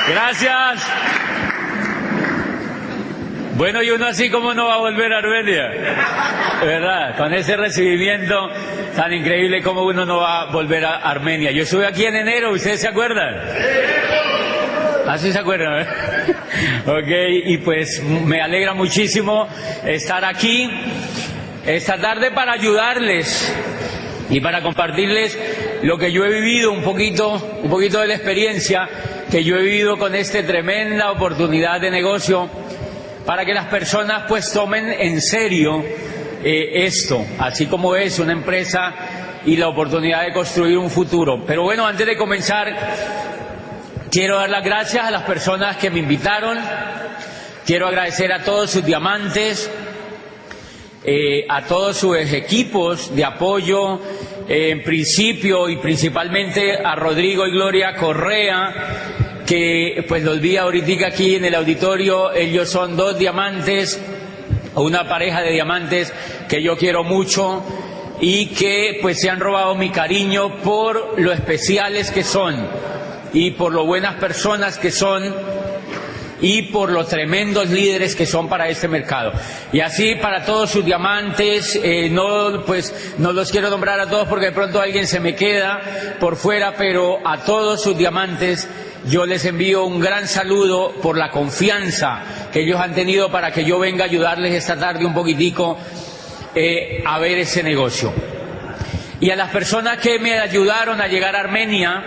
Gracias. Bueno, y uno así como no va a volver a Armenia, ¿verdad? Con ese recibimiento tan increíble como uno no va a volver a Armenia. Yo estuve aquí en enero, ¿ustedes se acuerdan? Así se acuerdan, ¿eh? Ok, y pues me alegra muchísimo estar aquí esta tarde para ayudarles y para compartirles lo que yo he vivido, un poquito de la experiencia que yo he vivido con esta tremenda oportunidad de negocio, para que las personas pues tomen en serio esto, así como es una empresa y la oportunidad de construir un futuro. Pero bueno, antes de comenzar, quiero dar las gracias a las personas que me invitaron, quiero agradecer a todos sus diamantes, a todos sus equipos de apoyo, en principio y principalmente a Rodrigo y Gloria Correa, que pues los vi ahorita aquí en el auditorio. Ellos son dos diamantes, una pareja de diamantes que yo quiero mucho y que pues se han robado mi cariño por lo especiales que son y por lo buenas personas que son y por los tremendos líderes que son para este mercado. Y así para todos sus diamantes, no los quiero nombrar a todos porque de pronto alguien se me queda por fuera, pero a todos sus diamantes yo les envío un gran saludo por la confianza que ellos han tenido para que yo venga a ayudarles esta tarde un poquitico a ver ese negocio. Y a las personas que me ayudaron a llegar a Armenia,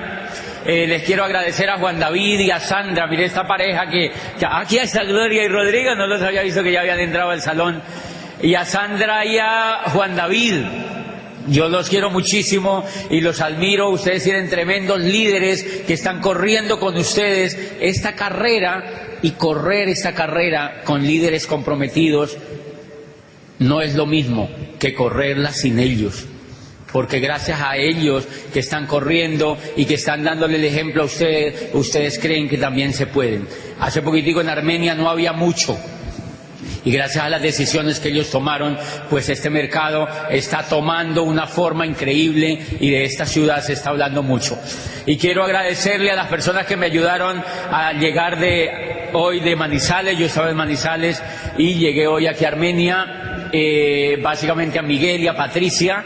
les quiero agradecer a Juan David y a Sandra. Mire esta pareja que aquí está Gloria y Rodrigo, no los había visto que ya habían entrado al salón. Y a Sandra y a Juan David, yo los quiero muchísimo y los admiro. Ustedes tienen tremendos líderes que están corriendo con ustedes esta carrera, y correr esta carrera con líderes comprometidos no es lo mismo que correrla sin ellos. Porque gracias a ellos que están corriendo y que están dándole el ejemplo a ustedes, ustedes creen que también se pueden. Hace poquitico en Armenia no había mucho. Y gracias a las decisiones que ellos tomaron, pues este mercado está tomando una forma increíble y de esta ciudad se está hablando mucho. Y quiero agradecerle a las personas que me ayudaron a llegar hoy de Manizales. Yo estaba en Manizales y llegué hoy aquí a Armenia, básicamente a Miguel y a Patricia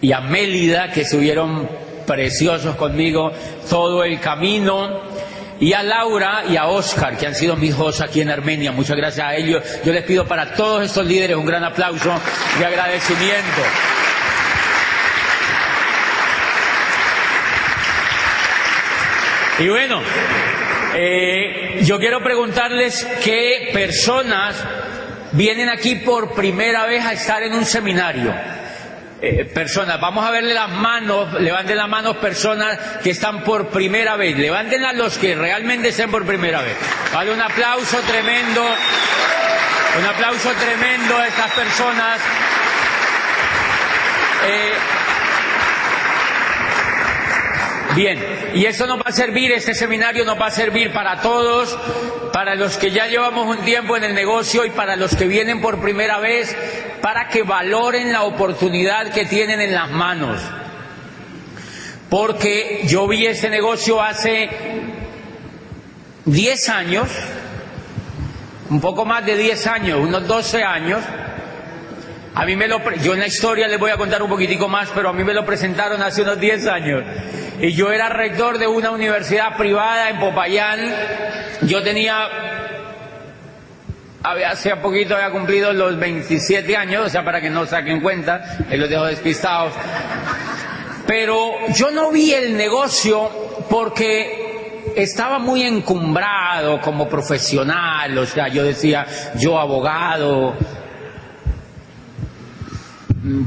y a Mélida, que estuvieron preciosos conmigo todo el camino, y a Laura y a Oscar, que han sido mis hosts aquí en Armenia. Muchas gracias a ellos. Yo les pido para todos estos líderes un gran aplauso de agradecimiento. Y bueno, yo quiero preguntarles qué personas vienen aquí por primera vez a estar en un seminario. Personas, vamos a verle las manos, levanten las manos personas que están por primera vez, levántenlas los que realmente estén por primera vez. Vale, un aplauso tremendo a estas personas. Bien, y esto nos va a servir, este seminario nos va a servir para todos, para los que ya llevamos un tiempo en el negocio y para los que vienen por primera vez, para que valoren la oportunidad que tienen en las manos. Porque yo vi este negocio hace 10 años, un poco más de 10 años, unos 12 años. Yo en la historia les voy a contar un poquitico más, pero a mí me lo presentaron hace unos 10 años. Y yo era rector de una universidad privada en Popayán. Yo hace poquito había cumplido los 27 años, o sea, para que no saquen cuenta, los dejo despistados. Pero yo no vi el negocio porque estaba muy encumbrado como profesional, o sea, yo decía, yo abogado,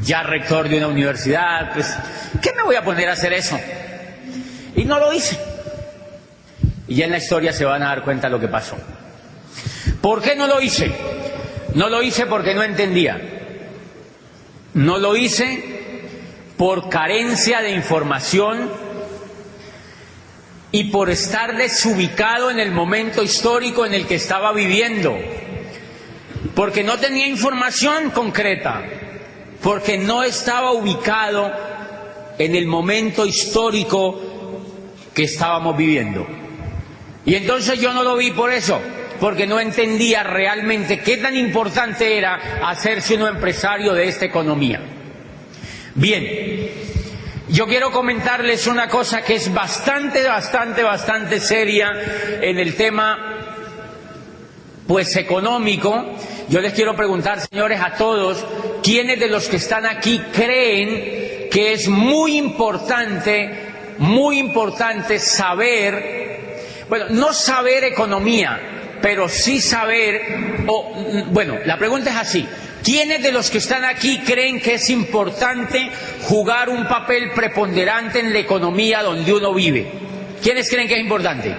ya rector de una universidad, pues, ¿qué me voy a poner a hacer eso? Y no lo hice. Y ya en la historia se van a dar cuenta de lo que pasó. ¿Por qué no lo hice? No lo hice porque no entendía. No lo hice por carencia de información y por estar desubicado en el momento histórico en el que estaba viviendo. Porque no tenía información concreta. Porque no estaba ubicado en el momento histórico que estábamos viviendo. Y entonces yo no lo vi por eso, porque no entendía realmente qué tan importante era hacerse uno empresario de esta economía. Bien, yo quiero comentarles una cosa que es bastante seria en el tema, pues, económico. Yo les quiero preguntar, señores, a todos, ¿quiénes de los que están aquí creen que es muy importante saber, bueno, no saber economía, pero sí saber, bueno, la pregunta es así: ¿quiénes de los que están aquí creen que es importante jugar un papel preponderante en la economía donde uno vive? ¿Quiénes creen que es importante?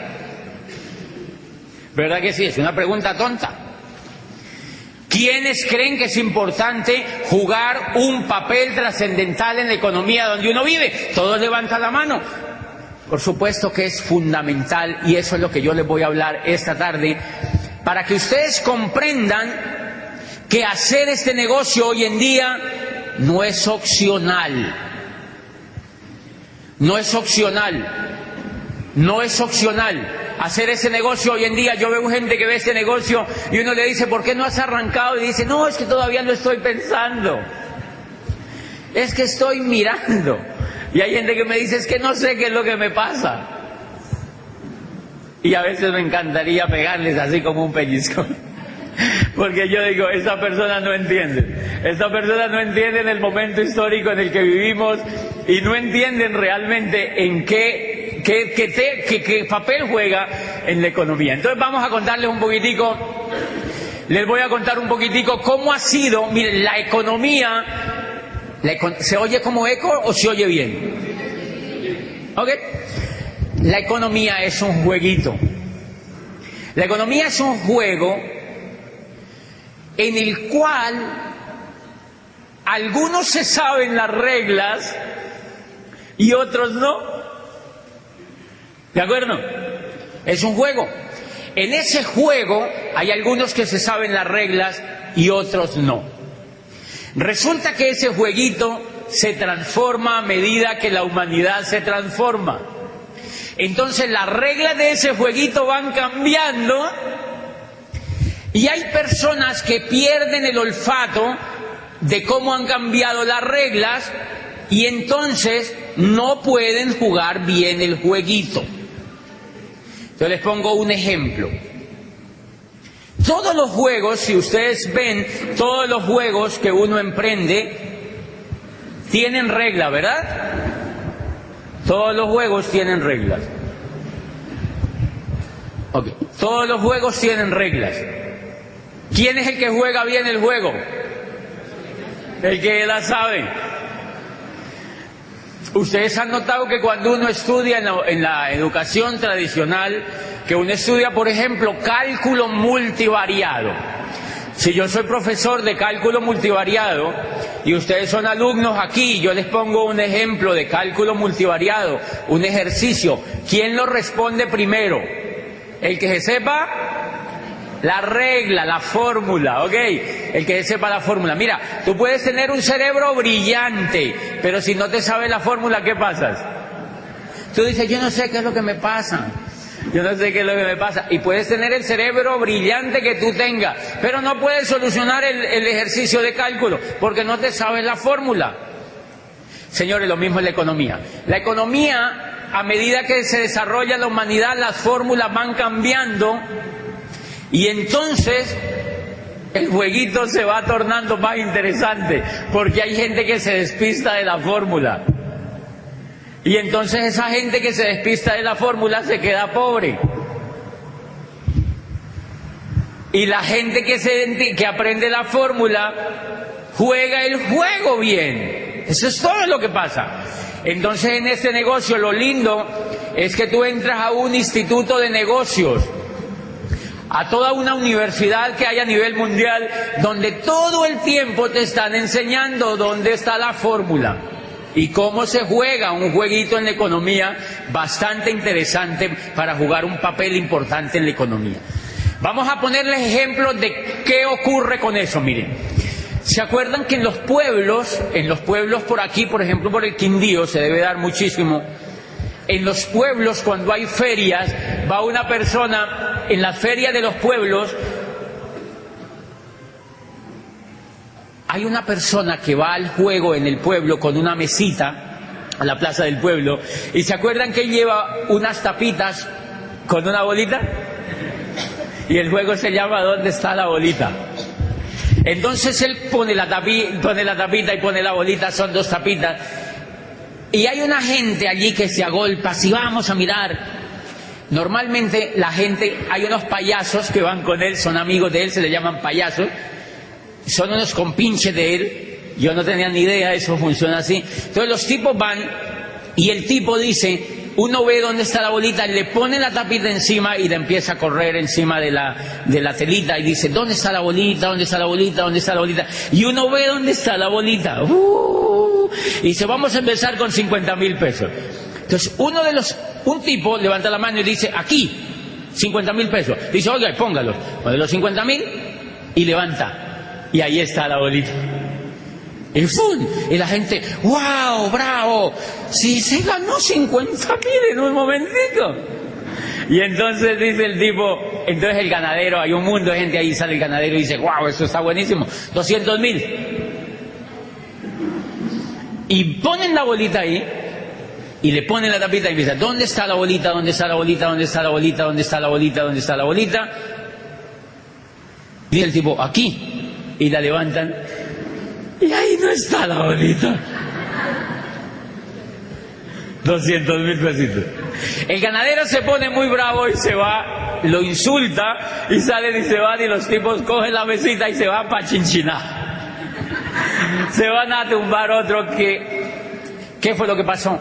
¿Verdad que sí? Es una pregunta tonta. ¿Quiénes creen que es importante jugar un papel trascendental en la economía donde uno vive? Todos levantan la mano. Por supuesto que es fundamental, y eso es lo que yo les voy a hablar esta tarde, para que ustedes comprendan que hacer este negocio hoy en día no es opcional. No es opcional. No es opcional. Hacer ese negocio hoy en día, yo veo gente que ve este negocio y uno le dice, ¿por qué no has arrancado? Y dice, no, es que todavía lo estoy pensando. Es que estoy mirando. Y hay gente que me dice, es que no sé qué es lo que me pasa. Y a veces me encantaría pegarles así como un pellizcón. Porque yo digo, esta persona no entiende. Esta persona no entiende en el momento histórico en el que vivimos y no entienden realmente en qué papel juega en la economía. Entonces vamos a contarles un poquitico, les voy a contar un poquitico cómo ha sido, miren, la economía. ¿Se oye como eco o se oye bien? ¿Ok? La economía es un jueguito. La economía es un juego en el cual algunos se saben las reglas y otros no. ¿De acuerdo? Es un juego. En ese juego hay algunos que se saben las reglas y otros no. Resulta que ese jueguito se transforma a medida que la humanidad se transforma. Entonces las reglas de ese jueguito van cambiando y hay personas que pierden el olfato de cómo han cambiado las reglas y entonces no pueden jugar bien el jueguito. Yo les pongo un ejemplo. Todos los juegos, si ustedes ven, todos los juegos que uno emprende tienen regla, ¿verdad? Todos los juegos tienen reglas. Okay. Todos los juegos tienen reglas. ¿Quién es el que juega bien el juego? El que la sabe. Ustedes han notado que cuando uno estudia en la educación tradicional, que uno estudia, por ejemplo, cálculo multivariado. Si yo soy profesor de cálculo multivariado y ustedes son alumnos aquí, yo les pongo un ejemplo de cálculo multivariado, un ejercicio. ¿Quién lo responde primero? El que se sepa la regla, la fórmula, ¿ok? El que sepa la fórmula. Mira, tú puedes tener un cerebro brillante, pero si no te sabes la fórmula, ¿qué pasas? Tú dices, yo no sé qué es lo que me pasa. Yo no sé qué es lo que me pasa. Y puedes tener el cerebro brillante que tú tengas, pero no puedes solucionar el ejercicio de cálculo, porque no te sabes la fórmula. Señores, lo mismo es la economía. La economía, a medida que se desarrolla la humanidad, las fórmulas van cambiando, y entonces el jueguito se va tornando más interesante, porque hay gente que se despista de la fórmula. Y entonces esa gente que se despista de la fórmula se queda pobre. Y la gente que aprende la fórmula juega el juego bien. Eso es todo lo que pasa. Entonces en este negocio lo lindo es que tú entras a un instituto de negocios, a toda una universidad que hay a nivel mundial, donde todo el tiempo te están enseñando dónde está la fórmula y cómo se juega un jueguito en la economía bastante interesante para jugar un papel importante en la economía. Vamos a ponerles ejemplos de qué ocurre con eso. Miren, ¿se acuerdan que en los pueblos por aquí, por ejemplo por el Quindío, se debe dar muchísimo, En los pueblos, cuando hay ferias, va una persona, en la feria de los pueblos, hay una persona que va al juego en el pueblo con una mesita a la plaza del pueblo, y ¿se acuerdan que él lleva unas tapitas con una bolita? Y el juego se llama ¿Dónde está la bolita? Entonces él pone la tapita y pone la bolita, son dos tapitas, y hay una gente allí que se agolpa, si vamos a mirar. Normalmente la gente, hay unos payasos que van con él, son amigos de él, se le llaman payasos, son unos compinches de él, yo no tenía ni idea, eso funciona así. Entonces los tipos van y el tipo dice, uno ve dónde está la bolita, le pone la tapita encima y le empieza a correr encima de la telita y dice, ¿dónde está la bolita? ¿Dónde está la bolita? ¿Dónde está la bolita? Y uno ve dónde está la bolita. Y dice, vamos a empezar con 50.000 pesos. Entonces un tipo levanta la mano y dice, aquí, 50.000 pesos. Dice, oiga, póngalos. Pone los 50.000 y levanta. Y ahí está la bolita. Y ¡fum! Y la gente, ¡wow! ¡Bravo! Si se ganó 50.000 en un momentico. Y entonces dice el tipo, entonces el ganadero, hay un mundo de gente ahí, sale el ganadero y dice, ¡wow! Eso está buenísimo. 200.000. Y ponen la bolita ahí, y le ponen la tapita y empieza, ¿dónde está la bolita? ¿Dónde está la bolita? ¿Dónde está la bolita? ¿Dónde está la bolita? ¿Dónde está la bolita? Y el tipo, aquí. Y la levantan. Y ahí no está la bolita. 200.000 pesitos. El ganadero se pone muy bravo y se va, lo insulta y salen y se van y los tipos cogen la mesita y se van para Chinchiná. Se van a tumbar otro que... ¿Qué fue lo que pasó?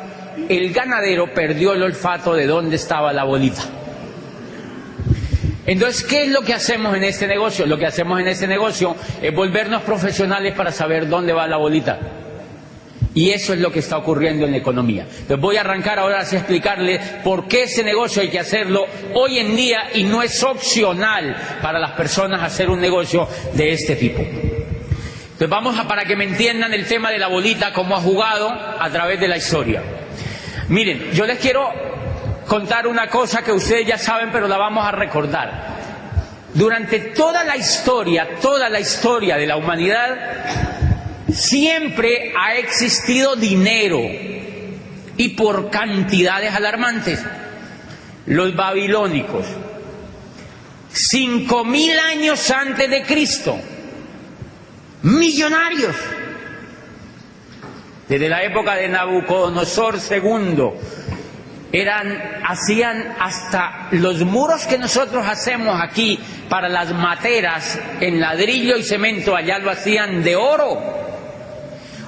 El ganadero perdió el olfato de dónde estaba la bolita. Entonces, ¿qué es lo que hacemos en este negocio? Lo que hacemos en este negocio es volvernos profesionales para saber dónde va la bolita. Y eso es lo que está ocurriendo en la economía. Entonces voy a arrancar ahora a explicarles por qué ese negocio hay que hacerlo hoy en día y no es opcional para las personas hacer un negocio de este tipo. Entonces vamos para que me entiendan el tema de la bolita, cómo ha jugado a través de la historia. Miren, yo les quiero contar una cosa que ustedes ya saben, pero la vamos a recordar. Durante toda la historia de la humanidad, siempre ha existido dinero, y por cantidades alarmantes. Los babilónicos, 5.000 años antes de Cristo, millonarios. Desde la época de Nabucodonosor II, hacían hasta los muros que nosotros hacemos aquí para las materas en ladrillo y cemento, allá lo hacían de oro.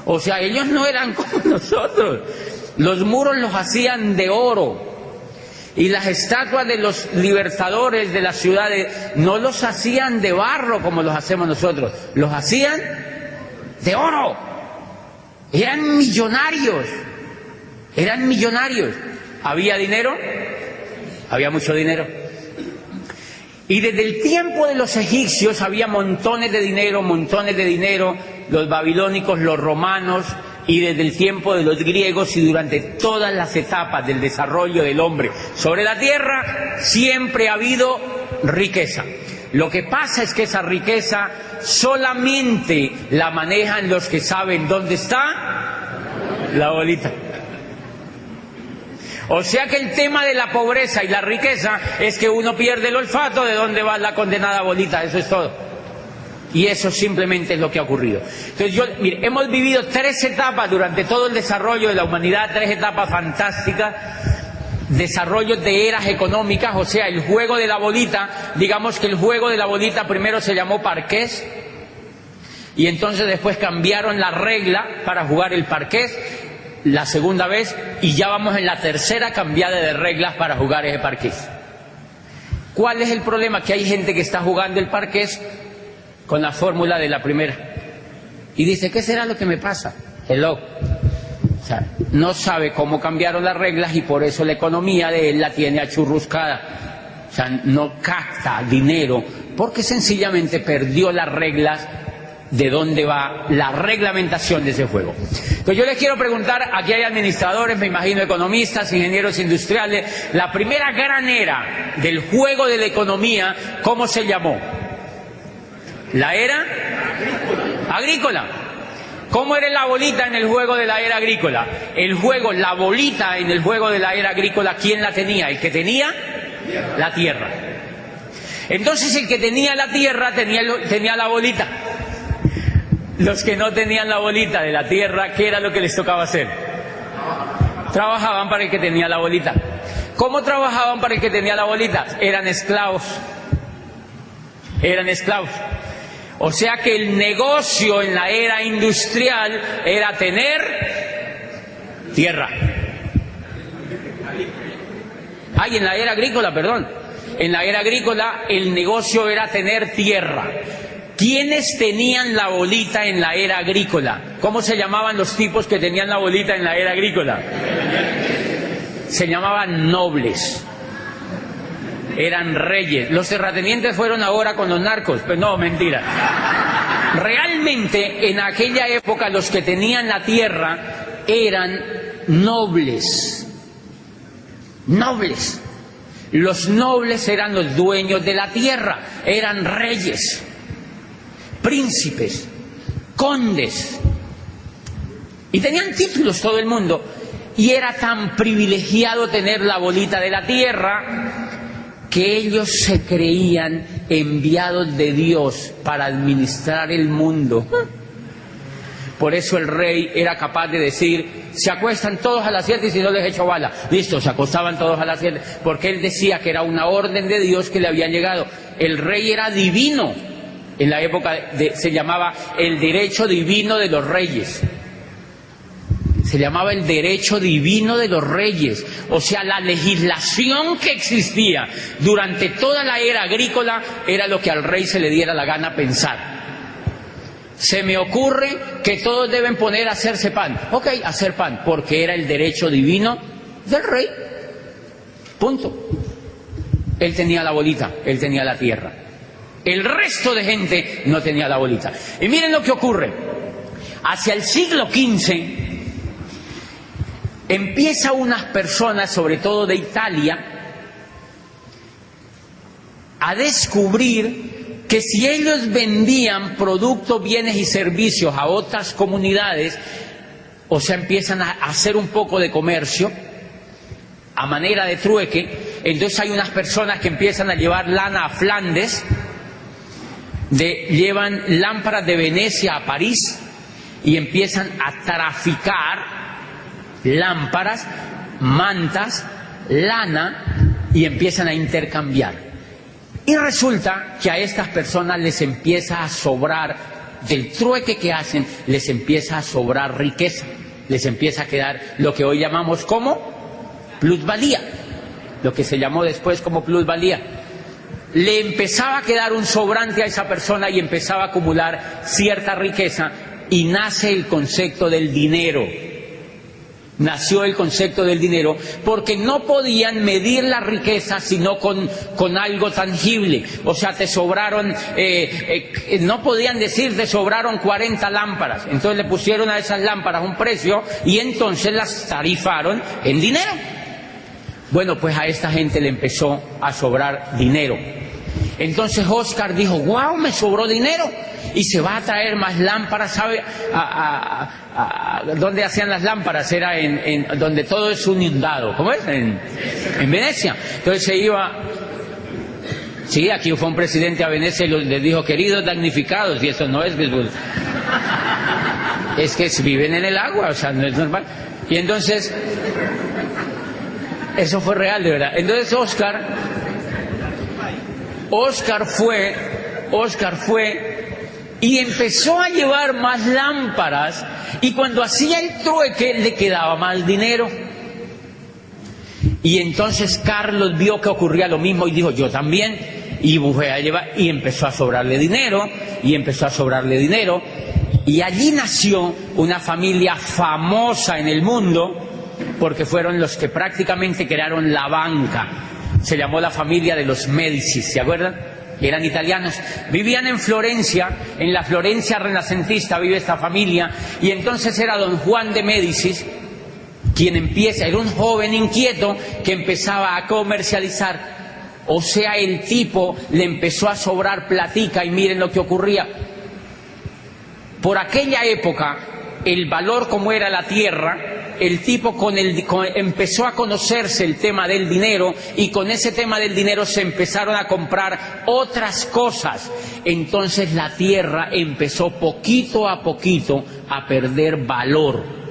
O sea, ellos no eran como nosotros. Los muros los hacían de oro. Y las estatuas de los libertadores de las ciudades no los hacían de barro como los hacemos nosotros, los hacían de oro. Eran millonarios. ¿Había dinero? Había mucho dinero. Y desde el tiempo de los egipcios había montones de dinero, los babilónicos, los romanos, y desde el tiempo de los griegos, y durante todas las etapas del desarrollo del hombre sobre la tierra, siempre ha habido riqueza. Lo que pasa es que esa riqueza solamente la manejan los que saben dónde está la bolita. O sea que el tema de la pobreza y la riqueza es que uno pierde el olfato de dónde va la condenada bolita, eso es todo. Y eso simplemente es lo que ha ocurrido. Entonces mire, hemos vivido 3 etapas durante todo el desarrollo de la humanidad, 3 etapas fantásticas, desarrollo de eras económicas, o sea, el juego de la bolita, digamos que el juego de la bolita primero se llamó parqués, y entonces después cambiaron la regla para jugar el parqués, la segunda vez, y ya vamos en la tercera cambiada de reglas para jugar ese parqués. ¿Cuál es el problema? Que hay gente que está jugando el parqués con la fórmula de la primera y dice, ¿qué será lo que me pasa? Hello. O sea, no sabe cómo cambiaron las reglas y por eso la economía de él la tiene achurruscada. O sea, no capta dinero porque sencillamente perdió las reglas de dónde va la reglamentación de ese juego. Entonces yo les quiero preguntar, aquí hay administradores, me imagino economistas, ingenieros industriales, la primera gran era del juego de la economía, ¿cómo se llamó? La era agrícola. ¿Cómo era la bolita en el juego de la era agrícola? La bolita en el juego de la era agrícola, ¿quién la tenía? El que tenía la tierra. Entonces el que tenía la tierra tenía la bolita. Los que no tenían la bolita de la tierra, ¿qué era lo que les tocaba hacer? Trabajaban para el que tenía la bolita. ¿Cómo trabajaban para el que tenía la bolita? Eran esclavos. Eran esclavos. O sea que el negocio en la era industrial era tener tierra. Ay, en la era agrícola, perdón. En la era agrícola el negocio era tener tierra. ¿Quiénes tenían la bolita en la era agrícola? ¿Cómo se llamaban los tipos que tenían la bolita en la era agrícola? Se llamaban nobles. Eran reyes. Los terratenientes fueron ahora con los narcos. Pues no, mentira. Realmente en aquella época los que tenían la tierra eran nobles. Nobles. Los nobles eran los dueños de la tierra. Eran reyes, príncipes, condes. Y tenían títulos todo el mundo. Y era tan privilegiado tener la bolita de la tierra que ellos se creían enviados de Dios para administrar el mundo. Por eso el rey era capaz de decir, se acuestan todos a las 7 y si no les echo bala. Listo, se acostaban todos a las 7, porque él decía que era una orden de Dios que le había llegado. El rey era divino. En la época se llamaba el derecho divino de los reyes. Se llamaba el derecho divino de los reyes. O sea, la legislación que existía durante toda la era agrícola era lo que al rey se le diera la gana pensar. Se me ocurre que todos deben poner a hacerse pan. Ok, hacer pan, porque era el derecho divino del rey. Punto. Él tenía la bolita, él tenía la tierra. El resto de gente no tenía la bolita. Y miren lo que ocurre. Hacia el siglo XV empieza unas personas, sobre todo de Italia, a descubrir que si ellos vendían productos, bienes y servicios a otras comunidades, o sea, empiezan a hacer un poco de comercio a manera de trueque, entonces hay unas personas que empiezan a llevar lana a Flandes, llevan lámparas de Venecia a París y empiezan a traficar lámparas, mantas, lana, y empiezan a intercambiar. Y resulta que a estas personas les empieza a sobrar, del trueque que hacen, les empieza a sobrar riqueza, les empieza a quedar lo que hoy llamamos como plusvalía, lo que se llamó después como plusvalía. Le empezaba a quedar un sobrante a esa persona y empezaba a acumular cierta riqueza, y nace el concepto del dinero. Nació el concepto del dinero porque no podían medir la riqueza sino con algo tangible. O sea, te sobraron, no podían decir te sobraron 40 lámparas. Entonces le pusieron a esas lámparas un precio y entonces las tarifaron en dinero. Bueno, pues a esta gente le empezó a sobrar dinero. Entonces Oscar dijo, wow, me sobró dinero. Y se va a traer más lámparas, ¿sabe? ¿Dónde hacían las lámparas? Era en donde todo es inundado. ¿Cómo es? En Venecia. Entonces se iba... Sí, aquí fue un presidente a Venecia y les dijo, queridos damnificados, y eso no es... Es que viven en el agua, o sea, no es normal. Y entonces... Eso fue real, de verdad. Entonces Oscar fue y empezó a llevar más lámparas, y cuando hacía el trueque le quedaba más dinero. Y entonces Carlos vio que ocurría lo mismo y dijo, yo también, y fue a llevar, y empezó a sobrarle dinero, y allí nació una familia famosa en el mundo, porque fueron los que prácticamente crearon la banca. Se llamó la familia de los Médicis, ¿se acuerdan? eran italianos, vivían en Florencia, en la Florencia renacentista vive esta familia, y entonces era don Juan de Médicis quien empieza, era un joven inquieto que empezaba a comercializar, o sea, el tipo le empezó a sobrar platica y miren lo que ocurría. Por aquella época, el valor como era la tierra, el tipo empezó a conocerse el tema del dinero, y con ese tema del dinero se empezaron a comprar otras cosas. Entonces la tierra empezó poquito a poquito a perder valor,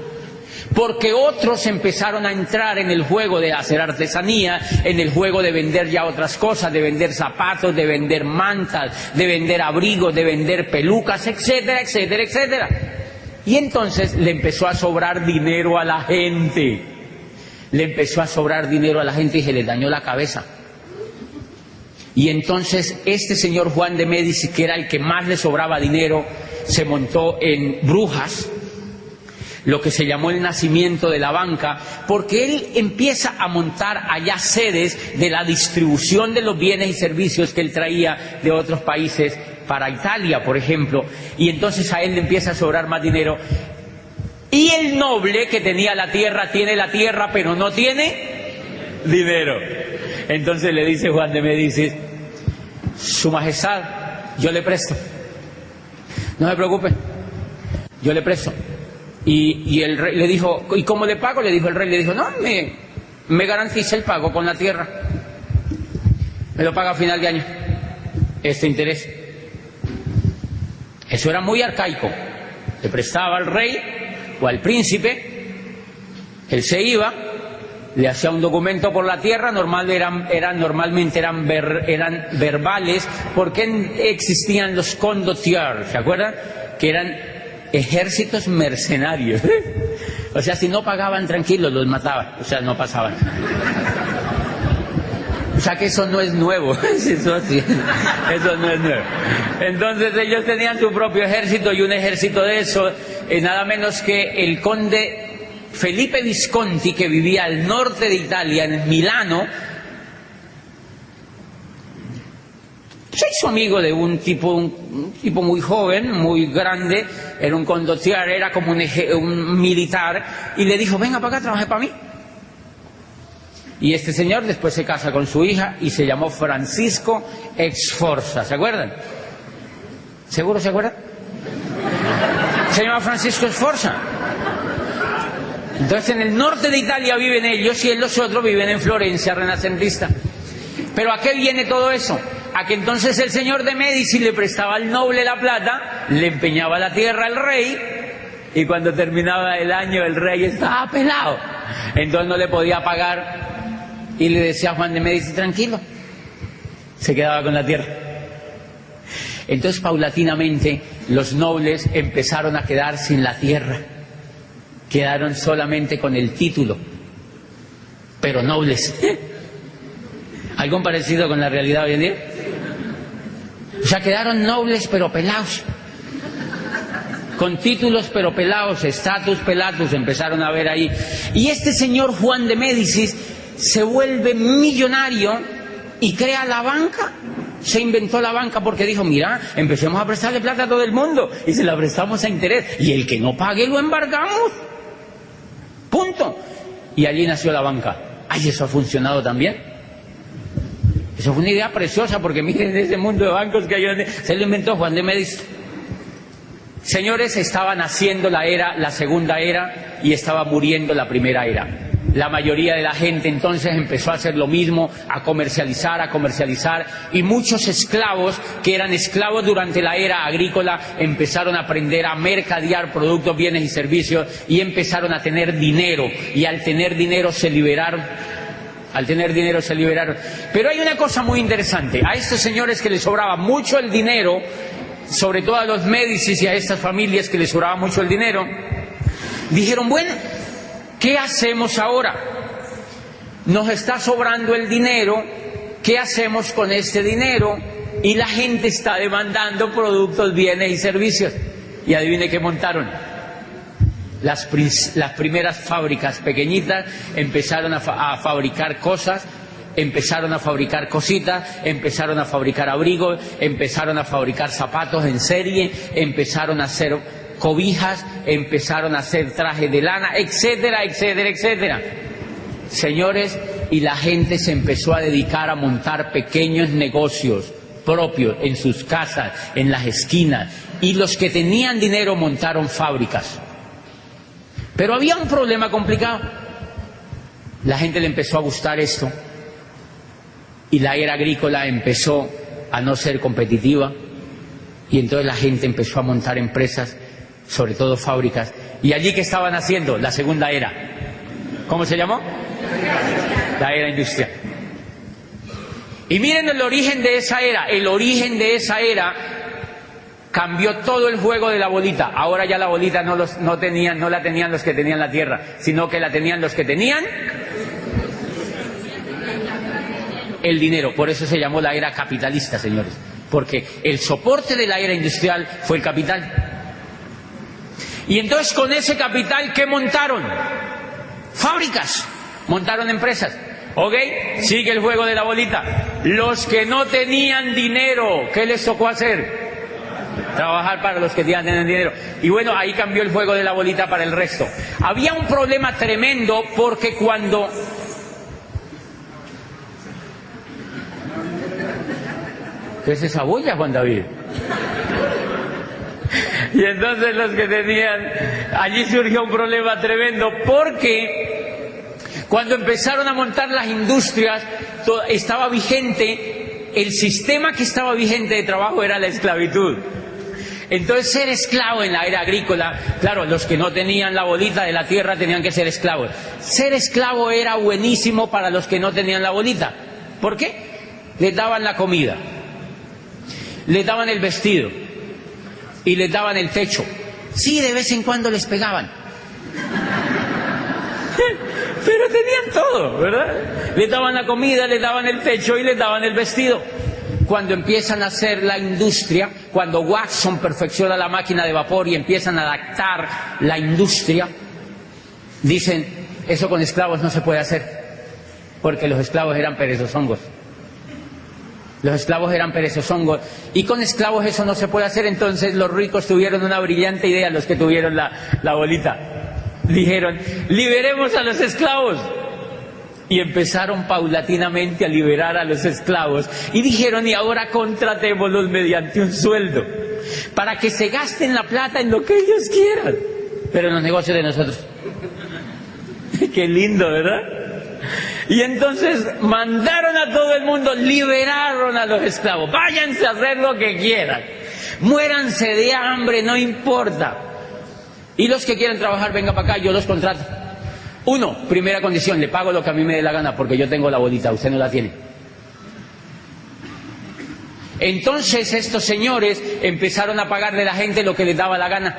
porque otros empezaron a entrar en el juego de hacer artesanía, en el juego de vender ya otras cosas, de vender zapatos, de vender mantas, de vender abrigos, de vender pelucas, etcétera, etcétera, etcétera. Y entonces le empezó a sobrar dinero a la gente. Le empezó a sobrar dinero a la gente y se le dañó la cabeza. Y entonces este señor Juan de Médicis, que era el que más le sobraba dinero, se montó en Brujas, lo que se llamó el nacimiento de la banca, porque él empieza a montar allá sedes de la distribución de los bienes y servicios que él traía de otros países para Italia, por ejemplo, y entonces a él le empieza a sobrar más dinero. Y el noble que tenía la tierra tiene la tierra pero no tiene dinero. Entonces le dice Juan de Médicis: Su Majestad, yo le presto, no se preocupe, yo le presto. Y el rey le dijo: ¿y cómo le pago? Le dijo el rey, le dijo: no, me garantiza el pago con la tierra, me lo paga a final de año, este interés. Eso era muy arcaico. Le prestaba al rey o al príncipe, él se iba, le hacía un documento por la tierra, normalmente eran verbales, porque existían los condottieri, ¿se acuerdan? Que eran ejércitos mercenarios. O sea, si no pagaban, tranquilos, los mataban, o sea, no pasaban. O sea que eso no es nuevo, eso no es nuevo. Entonces ellos tenían su propio ejército, y un ejército de eso, nada menos que el conde Felipe Visconti, que vivía al norte de Italia, en Milano, se hizo amigo de un tipo muy joven, muy grande, era un condottiere, era como un militar, y le dijo: venga para acá, trabaje para mí. Y este señor después se casa con su hija y se llamó Francisco Sforza, ¿se acuerdan? ¿Seguro se acuerdan? Se llama Francisco Sforza. Entonces en el norte de Italia viven ellos, y los otros viven en Florencia renacentista. Pero ¿a qué viene todo eso? A que entonces el señor de Médicis le prestaba al noble la plata, le empeñaba la tierra al rey, y cuando terminaba el año el rey estaba pelado, entonces no le podía pagar, y le decía a Juan de Médicis: tranquilo, se quedaba con la tierra. Entonces paulatinamente los nobles empezaron a quedar sin la tierra, quedaron solamente con el título, pero nobles. ¿Algo parecido con la realidad hoy en día? O sea, quedaron nobles pero pelados, con títulos pero pelados, status pelatus empezaron a ver ahí. Y este señor Juan de Médicis se vuelve millonario y crea la banca. Se inventó la banca porque dijo: mira, empecemos a prestarle plata a todo el mundo y se la prestamos a interés, y el que no pague lo embargamos, punto. Y allí nació la banca. Ay, eso ha funcionado también. Eso fue una idea preciosa, porque miren ese mundo de bancos que hay, se lo inventó Juan de Médicis. Señores, estaban haciendo la segunda era, y estaba muriendo la primera era. La mayoría de la gente entonces empezó a hacer lo mismo, a comercializar, y muchos esclavos, que eran esclavos durante la era agrícola, empezaron a aprender a mercadear productos, bienes y servicios, y empezaron a tener dinero, y al tener dinero se liberaron. Pero hay una cosa muy interesante: a estos señores que les sobraba mucho el dinero, sobre todo a los Médicis y a estas familias que les sobraba mucho el dinero, dijeron: bueno, ¿qué hacemos ahora? Nos está sobrando el dinero, ¿qué hacemos con este dinero? Y la gente está demandando productos, bienes y servicios. Y adivine qué montaron. Las primeras fábricas pequeñitas empezaron a fabricar cosas, empezaron a fabricar cositas, empezaron a fabricar abrigos, empezaron a fabricar zapatos en serie, empezaron a hacer cobijas, empezaron a hacer trajes de lana, etcétera, etcétera, etcétera. Señores, y la gente se empezó a dedicar a montar pequeños negocios propios en sus casas, en las esquinas, y los que tenían dinero montaron fábricas. Pero había un problema complicado. La gente le empezó a gustar esto y la era agrícola empezó a no ser competitiva, y entonces la gente empezó a montar empresas, sobre todo fábricas. ¿Y allí qué estaban haciendo? La segunda era. ¿Cómo se llamó? La era industrial. Y miren el origen de esa era. El origen de esa era cambió todo el juego de la bolita. Ahora ya la bolita no la tenían los que tenían la tierra, sino que la tenían los que tenían el dinero. Por eso se llamó la era capitalista, señores, porque el soporte de la era industrial fue el capital. Y entonces con ese capital, ¿qué montaron? Fábricas, montaron empresas. ¿Ok? Sigue el juego de la bolita. Los que no tenían dinero, ¿qué les tocó hacer? Trabajar para los que tenían dinero. Y bueno, ahí cambió el juego de la bolita para el resto. Había un problema tremendo porque cuando... ¿Qué es esa bulla, Juan David? Y entonces los que tenían... Allí surgió un problema tremendo porque cuando empezaron a montar las industrias, estaba vigente, el sistema que estaba vigente de trabajo era la esclavitud. Entonces ser esclavo en la era agrícola, claro, los que no tenían la bolita de la tierra tenían que ser esclavos. Ser esclavo era buenísimo para los que no tenían la bolita. ¿Por qué? Les daban la comida, les daban el vestido y les daban el techo. Sí, de vez en cuando les pegaban, pero tenían todo, ¿verdad? Les daban la comida, les daban el techo y les daban el vestido. Cuando empiezan a hacer la industria, cuando Watson perfecciona la máquina de vapor y empiezan a adaptar la industria, dicen, eso con esclavos no se puede hacer, porque los esclavos eran perezosongos. Los esclavos eran perezosongos, y con esclavos eso no se puede hacer. Entonces los ricos tuvieron una brillante idea, los que tuvieron la bolita. Dijeron, liberemos a los esclavos. Y empezaron paulatinamente a liberar a los esclavos. Y dijeron, y ahora contratémoslos mediante un sueldo, para que se gasten la plata en lo que ellos quieran, pero en los negocios de nosotros. Qué lindo, ¿verdad? Y entonces mandaron a todo el mundo, liberaron a los esclavos. Váyanse a hacer lo que quieran, muéranse de hambre, no importa. Y los que quieran trabajar, venga para acá, yo los contrato. Uno, primera condición, le pago lo que a mí me dé la gana, porque yo tengo la bolita, usted no la tiene. Entonces estos señores empezaron a pagarle a la gente lo que les daba la gana.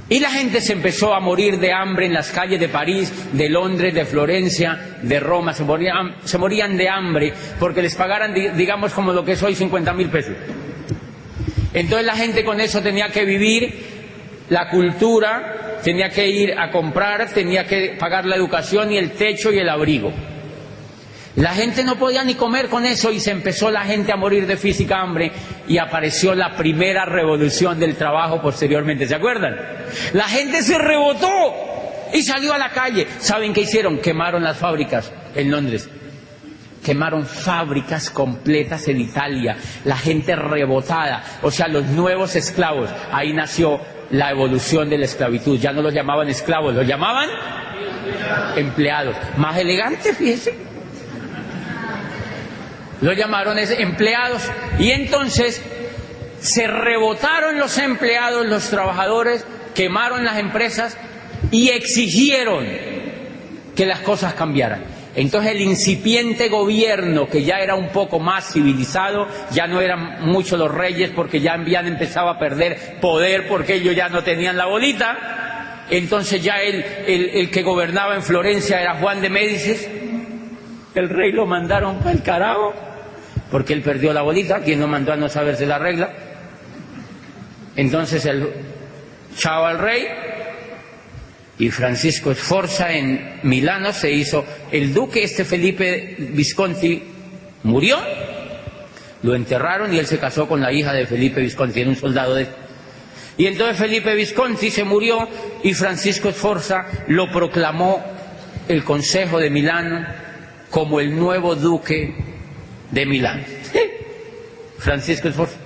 Y la gente se empezó a morir de hambre en las calles de París, de Londres, de Florencia, de Roma. Se morían de hambre porque les pagaran, digamos, como lo que es hoy, 50.000 pesos. Entonces la gente con eso tenía que vivir, la cultura, tenía que ir a comprar, tenía que pagar la educación y el techo y el abrigo. La gente no podía ni comer con eso, y se empezó la gente a morir de física hambre, y apareció la primera revolución del trabajo posteriormente. ¿Se acuerdan? La gente se rebotó y salió a la calle. ¿Saben qué hicieron? Quemaron las fábricas en Londres. Quemaron fábricas completas en Italia. La gente rebotada, o sea, los nuevos esclavos. Ahí nació la evolución de la esclavitud. Ya no los llamaban esclavos, los llamaban empleados. Más elegante, fíjense. Lo llamaron empleados. Y entonces se rebotaron los empleados, los trabajadores, quemaron las empresas y exigieron que las cosas cambiaran. Entonces el incipiente gobierno, que ya era un poco más civilizado, ya no eran muchos los reyes, porque ya habían empezado a perder poder, porque ellos ya no tenían la bolita. Entonces ya el que gobernaba en Florencia era Juan de Médicis. El rey lo mandaron para el carajo, porque él perdió la bolita. ¿Quién lo mandó a no saberse la regla? Entonces chao al rey, Y Francisco Sforza en Milano se hizo el duque. Felipe Visconti murió, lo enterraron y él se casó con la hija de Felipe Visconti, era un soldado de... Y entonces Felipe Visconti se murió y Francisco Sforza lo proclamó el Consejo de Milán como el nuevo duque de Milán. Francisco Sforza,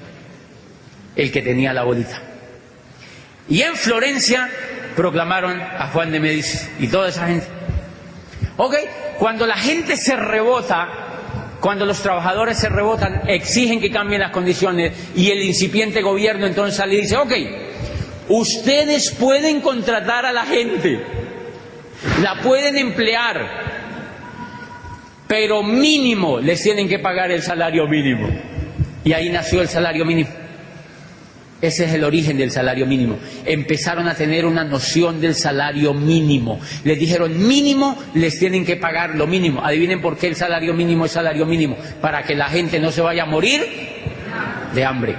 el que tenía la bolita. Y en Florencia proclamaron a Juan de Médici y toda esa gente. Ok, cuando la gente se rebota, cuando los trabajadores se rebotan, exigen que cambien las condiciones y el incipiente gobierno entonces sale y dice, ok, ustedes pueden contratar a la gente, la pueden emplear, pero mínimo les tienen que pagar el salario mínimo. Y ahí nació el salario mínimo. Ese es el origen del salario mínimo. Empezaron a tener una noción del salario mínimo. Les dijeron mínimo, les tienen que pagar lo mínimo. Adivinen por qué el salario mínimo es salario mínimo. Para que la gente no se vaya a morir de hambre.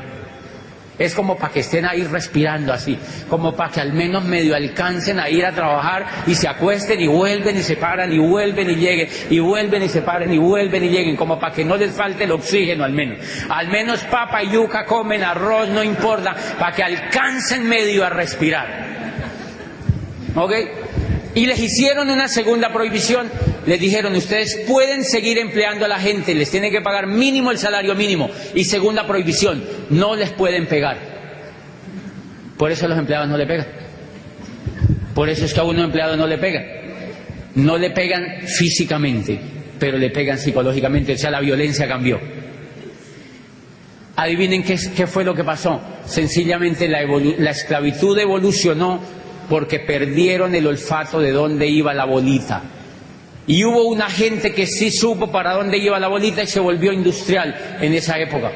Es como para que estén ahí respirando así, como para que al menos medio alcancen a ir a trabajar y se acuesten y vuelven y se paran y vuelven y lleguen y vuelven y se paren y vuelven y lleguen, como para que no les falte el oxígeno al menos papa y yuca comen, arroz, no importa, para que alcancen medio a respirar. ¿Ok? Y les hicieron una segunda prohibición. Les dijeron, ustedes pueden seguir empleando a la gente, les tienen que pagar mínimo el salario mínimo. Y segunda prohibición, no les pueden pegar. Por eso los empleados no le pegan. Por eso es que a un empleado no le pegan. No le pegan físicamente, pero le pegan psicológicamente. O sea, la violencia cambió. Adivinen qué fue lo que pasó. Sencillamente la esclavitud evolucionó porque perdieron el olfato de dónde iba la bolita. Y hubo una gente que sí supo para dónde iba la bolita y se volvió industrial en esa época.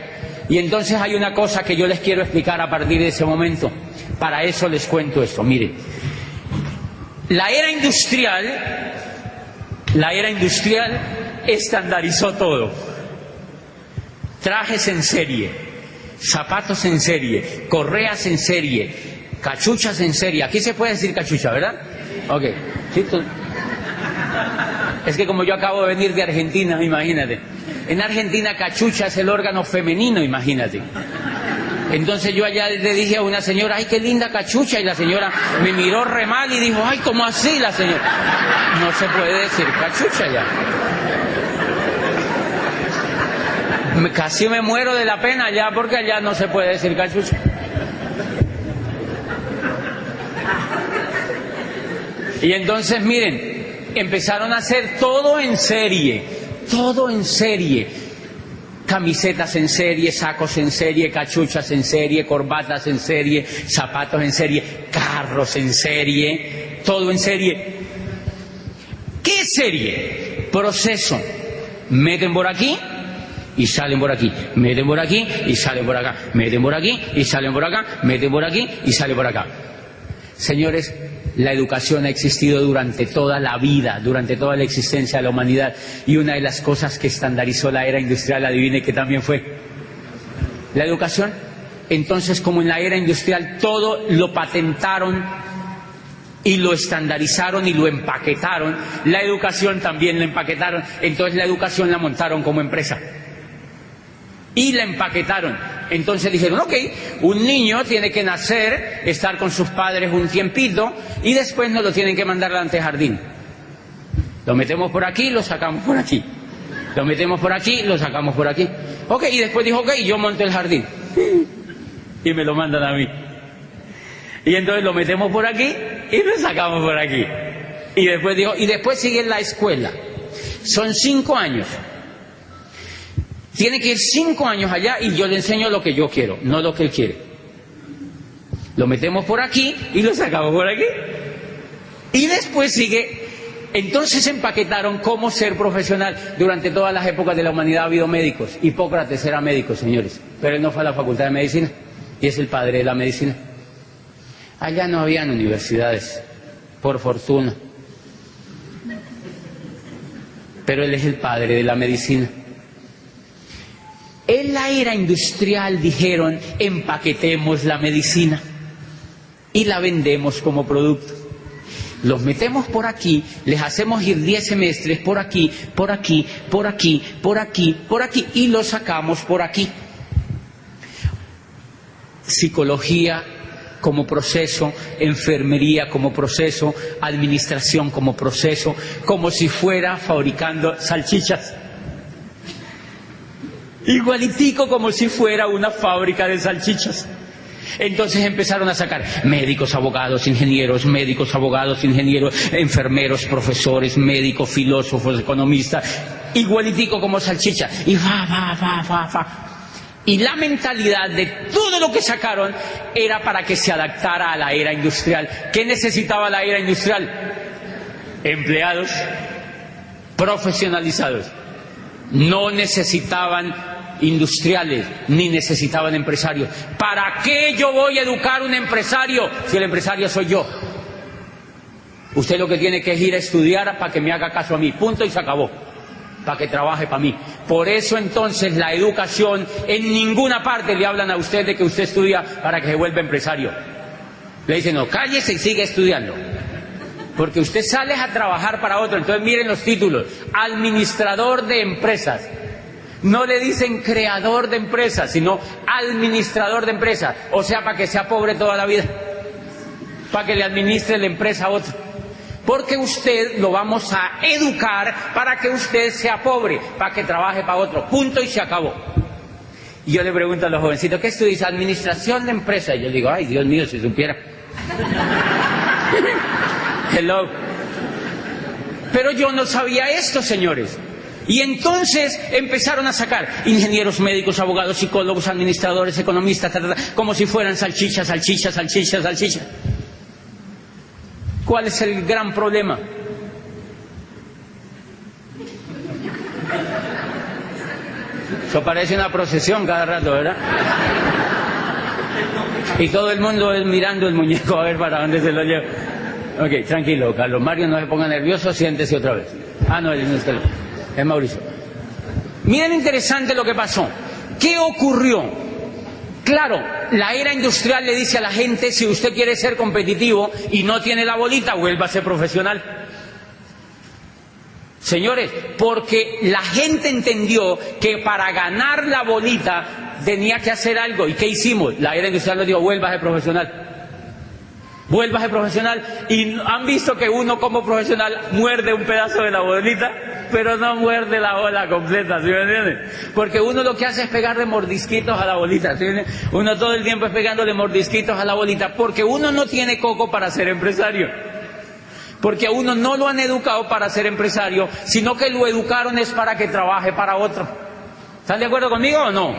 Y entonces hay una cosa que yo les quiero explicar a partir de ese momento. Para eso les cuento esto. Miren, la era industrial estandarizó todo. Trajes en serie, zapatos en serie, correas en serie, cachuchas en serie. Aquí se puede decir cachucha, ¿verdad? Ok. ¿Sí? Es que como yo acabo de venir de Argentina, imagínate. En Argentina cachucha es el órgano femenino, imagínate. Entonces yo allá le dije a una señora, ay, qué linda cachucha, y la señora me miró re mal y dijo, ay, ¿cómo así? La señora, no se puede decir cachucha ya. Casi me muero de la pena ya, porque allá no se puede decir cachucha. Y entonces miren, empezaron a hacer todo en serie, camisetas en serie, sacos en serie, cachuchas en serie, corbatas en serie, zapatos en serie, carros en serie, todo en serie. ¿Qué serie? Proceso. Meten por aquí y salen por aquí, meten por aquí y salen por acá, meten por aquí y salen por acá, meten por aquí y salen por acá. Señores, la educación ha existido durante toda la vida, durante toda la existencia de la humanidad, y una de las cosas que estandarizó la era industrial, adivine qué también fue la educación. Entonces, como en la era industrial todo lo patentaron y lo estandarizaron y lo empaquetaron, la educación también la empaquetaron. Entonces la educación la montaron como empresa y la empaquetaron. Entonces dijeron, ok, un niño tiene que nacer, estar con sus padres un tiempito y después nos lo tienen que mandar al antejardín. Lo metemos por aquí, lo sacamos por aquí. Lo metemos por aquí, lo sacamos por aquí. Ok, y después dijo, ok, yo monto el jardín. Y me lo mandan a mí. Y entonces lo metemos por aquí y lo sacamos por aquí. Y después dijo, y después sigue la escuela. Son 5 años. Tiene que ir 5 años allá y yo le enseño lo que yo quiero, no lo que él quiere. Lo metemos por aquí y lo sacamos por aquí. Y después sigue. Entonces empaquetaron cómo ser profesional. Durante todas las épocas de la humanidad ha habido médicos. Hipócrates era médico, señores, pero él no fue a la facultad de medicina y es el padre de la medicina. Allá no habían universidades, por fortuna, pero él es el padre de la medicina. En la era industrial dijeron, empaquetemos la medicina y la vendemos como producto. Los metemos por aquí, les hacemos ir 10 semestres por aquí, por aquí, por aquí, por aquí, por aquí, y los sacamos por aquí. Psicología como proceso, enfermería como proceso, administración como proceso, como si fuera fabricando salchichas. Igualitico como si fuera una fábrica de salchichas. Entonces empezaron a sacar médicos, abogados, ingenieros, médicos, abogados, ingenieros, enfermeros, profesores, médicos, filósofos, economistas, igualitico como salchicha. Y va. Y la mentalidad de todo lo que sacaron era para que se adaptara a la era industrial. ¿Qué necesitaba la era industrial? Empleados profesionalizados. No necesitaban industriales, ni necesitaban empresarios. ¿Para qué yo voy a educar a un empresario si el empresario soy yo? Usted lo que tiene que es ir a estudiar para que me haga caso a mí, punto, y se acabó, para que trabaje para mí. Por eso entonces la educación, en ninguna parte le hablan a usted de que usted estudia para que se vuelva empresario. Le dicen, no, cállese y sigue estudiando, porque usted sale a trabajar para otro. Entonces miren los títulos: administrador de empresas. No le dicen creador de empresas, sino administrador de empresas. O sea, para que sea pobre toda la vida, para que le administre la empresa a otro. Porque usted lo vamos a educar para que usted sea pobre, para que trabaje para otro, punto, y se acabó. Y yo le pregunto a los jovencitos, ¿qué estudias? Administración de empresas. Y yo digo, ay, Dios mío, si supiera. Hello. Pero yo no sabía esto, señores. Y entonces empezaron a sacar ingenieros, médicos, abogados, psicólogos, administradores, economistas, como si fueran salchichas, salchichas, salchichas, salchichas. ¿Cuál es el gran problema? Eso parece una procesión cada rato, ¿verdad? Y todo el mundo es mirando el muñeco a ver para dónde se lo lleva. Ok, tranquilo, Carlos Mario, no se ponga nervioso, siéntese otra vez. Ah, no, es Mauricio. Miren, interesante lo que pasó. ¿Qué ocurrió? Claro, la era industrial le dice a la gente, si usted quiere ser competitivo y no tiene la bolita, vuelva a ser profesional. Señores, porque la gente entendió que para ganar la bolita tenía que hacer algo. ¿Y qué hicimos? La era industrial le dijo, vuelva a ser profesional. Vuelva a ser profesional. Y han visto que uno como profesional muerde un pedazo de la bolita, pero no muerde la bola completa, ¿sí me entienden? Porque uno lo que hace es pegarle mordisquitos a la bolita, ¿sí me entienden? Uno todo el tiempo es pegándole mordisquitos a la bolita, porque uno no tiene coco para ser empresario. Porque a uno no lo han educado para ser empresario, sino que lo educaron es para que trabaje para otro. ¿Están de acuerdo conmigo o no?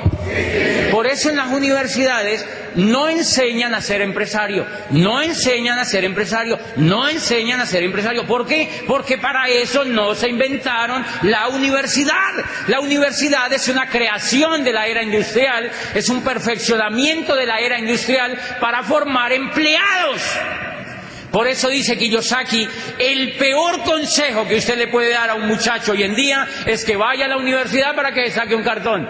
Por eso en las universidades no enseñan a ser empresario, no enseñan a ser empresario, no enseñan a ser empresario. ¿Por qué? Porque para eso no se inventaron la universidad. La universidad es una creación de la era industrial, es un perfeccionamiento de la era industrial para formar empleados. Por eso dice Kiyosaki, el peor consejo que usted le puede dar a un muchacho hoy en día es que vaya a la universidad para que saque un cartón.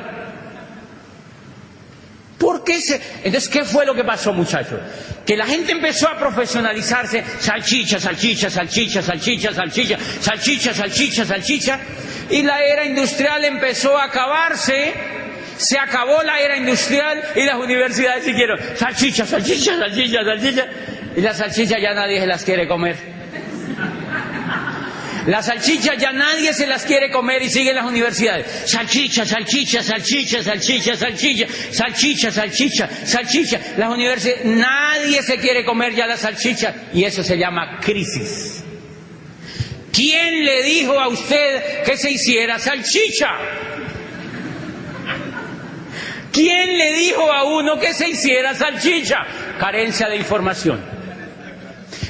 ¿Por qué Entonces, ¿qué fue lo que pasó, muchachos? Que la gente empezó a profesionalizarse, salchicha, salchicha, salchicha, salchicha, salchicha, salchicha, salchicha, salchicha, y la era industrial empezó a acabarse. Se acabó la era industrial y las universidades siguieron salchicha, salchicha, salchicha, salchicha. Y las salchichas ya nadie se las quiere comer. Las salchichas ya nadie se las quiere comer y siguen las universidades. Salchicha, salchicha, salchicha, salchicha, salchicha, salchicha, salchicha, salchicha. Las universidades, nadie se quiere comer ya la salchicha. Y eso se llama crisis. ¿Quién le dijo a usted que se hiciera salchicha? ¿Quién le dijo a uno que se hiciera salchicha? Carencia de información.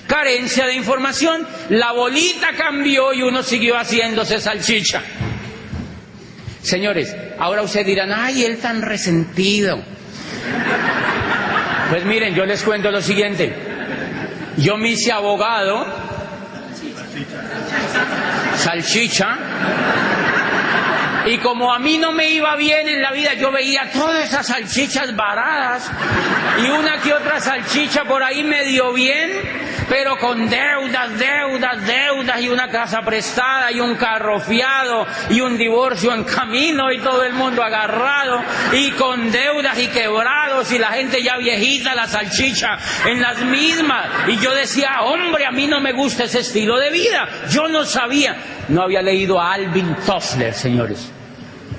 Carencia de información. La bolita cambió y uno siguió haciéndose salchicha. Señores, ahora ustedes dirán, ay, él tan resentido. Pues miren, yo les cuento lo siguiente. Yo me hice abogado, salchicha, Y como a mí no me iba bien en la vida, yo veía todas esas salchichas varadas y una que otra salchicha por ahí medio bien, pero con deudas, deudas, deudas, y una casa prestada, y un carro fiado, y un divorcio en camino, y todo el mundo agarrado, y con deudas y quebrados, y la gente ya viejita, la salchicha en las mismas. Y yo decía, hombre, a mí no me gusta ese estilo de vida. Yo no sabía, no había leído a Alvin Toffler, señores.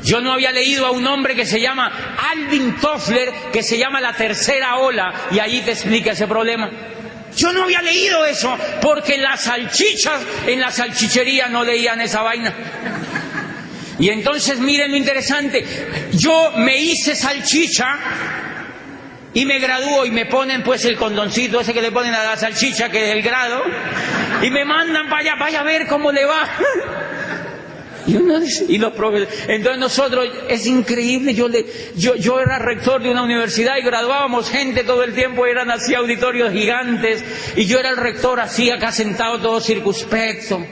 Yo no había leído a un hombre que se llama Alvin Toffler, que se llama La Tercera Ola, y allí te explica ese problema. Yo no había leído eso, porque las salchichas en la salchichería no leían esa vaina. Y entonces miren lo interesante, yo me hice salchicha y me gradúo y me ponen pues el condoncito ese que le ponen a la salchicha, que es el grado, y me mandan para allá, vaya a ver cómo le va. Y uno dice, y los profesores, entonces nosotros, es increíble, yo era rector de una universidad y graduábamos gente todo el tiempo, eran así auditorios gigantes, y yo era el rector así acá sentado todo circunspecto,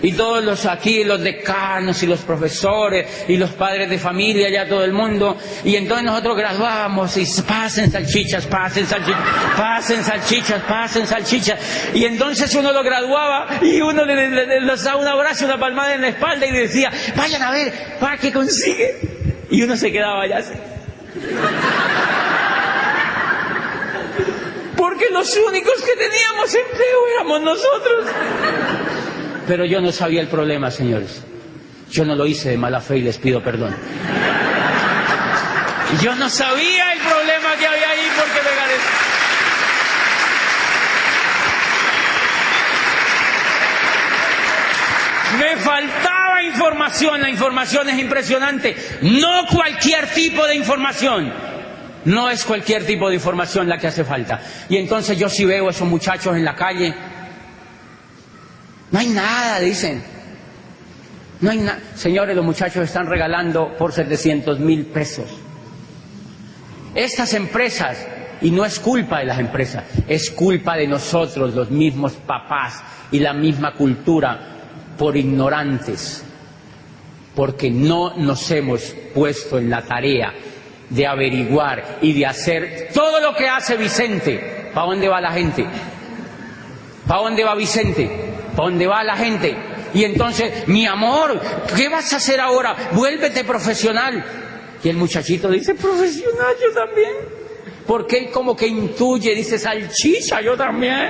y todos los aquí, los decanos y los profesores y los padres de familia, ya todo el mundo, y entonces nosotros graduábamos y pasen salchichas, pasen salchichas, pasen salchichas, pasen salchichas, y entonces uno lo graduaba y uno le daba un abrazo, una palmada en la espalda y decía, vayan a ver, ¿para qué consigue? Y uno se quedaba allá así. Porque los únicos que teníamos empleo éramos nosotros. Pero yo no sabía el problema, señores. Yo no lo hice de mala fe y les pido perdón. Yo no sabía el problema que había ahí porque me faltaba información. La información es impresionante. No cualquier tipo de información. No es cualquier tipo de información la que hace falta. Y entonces yo sí veo a esos muchachos en la calle. No hay nada, dicen. No hay nada. Señores, los muchachos están regalando por 700,000 pesos. Estas empresas, y no es culpa de las empresas, es culpa de nosotros, los mismos papás y la misma cultura, por ignorantes, porque no nos hemos puesto en la tarea de averiguar y de hacer todo lo que hace Vicente. ¿Para dónde va la gente? ¿Para dónde va Vicente? ¿Para dónde va la gente? Y entonces, mi amor, ¿qué vas a hacer ahora? Vuélvete profesional. Y el muchachito dice, profesional, yo también. Porque él como que intuye, dice, salchicha, yo también.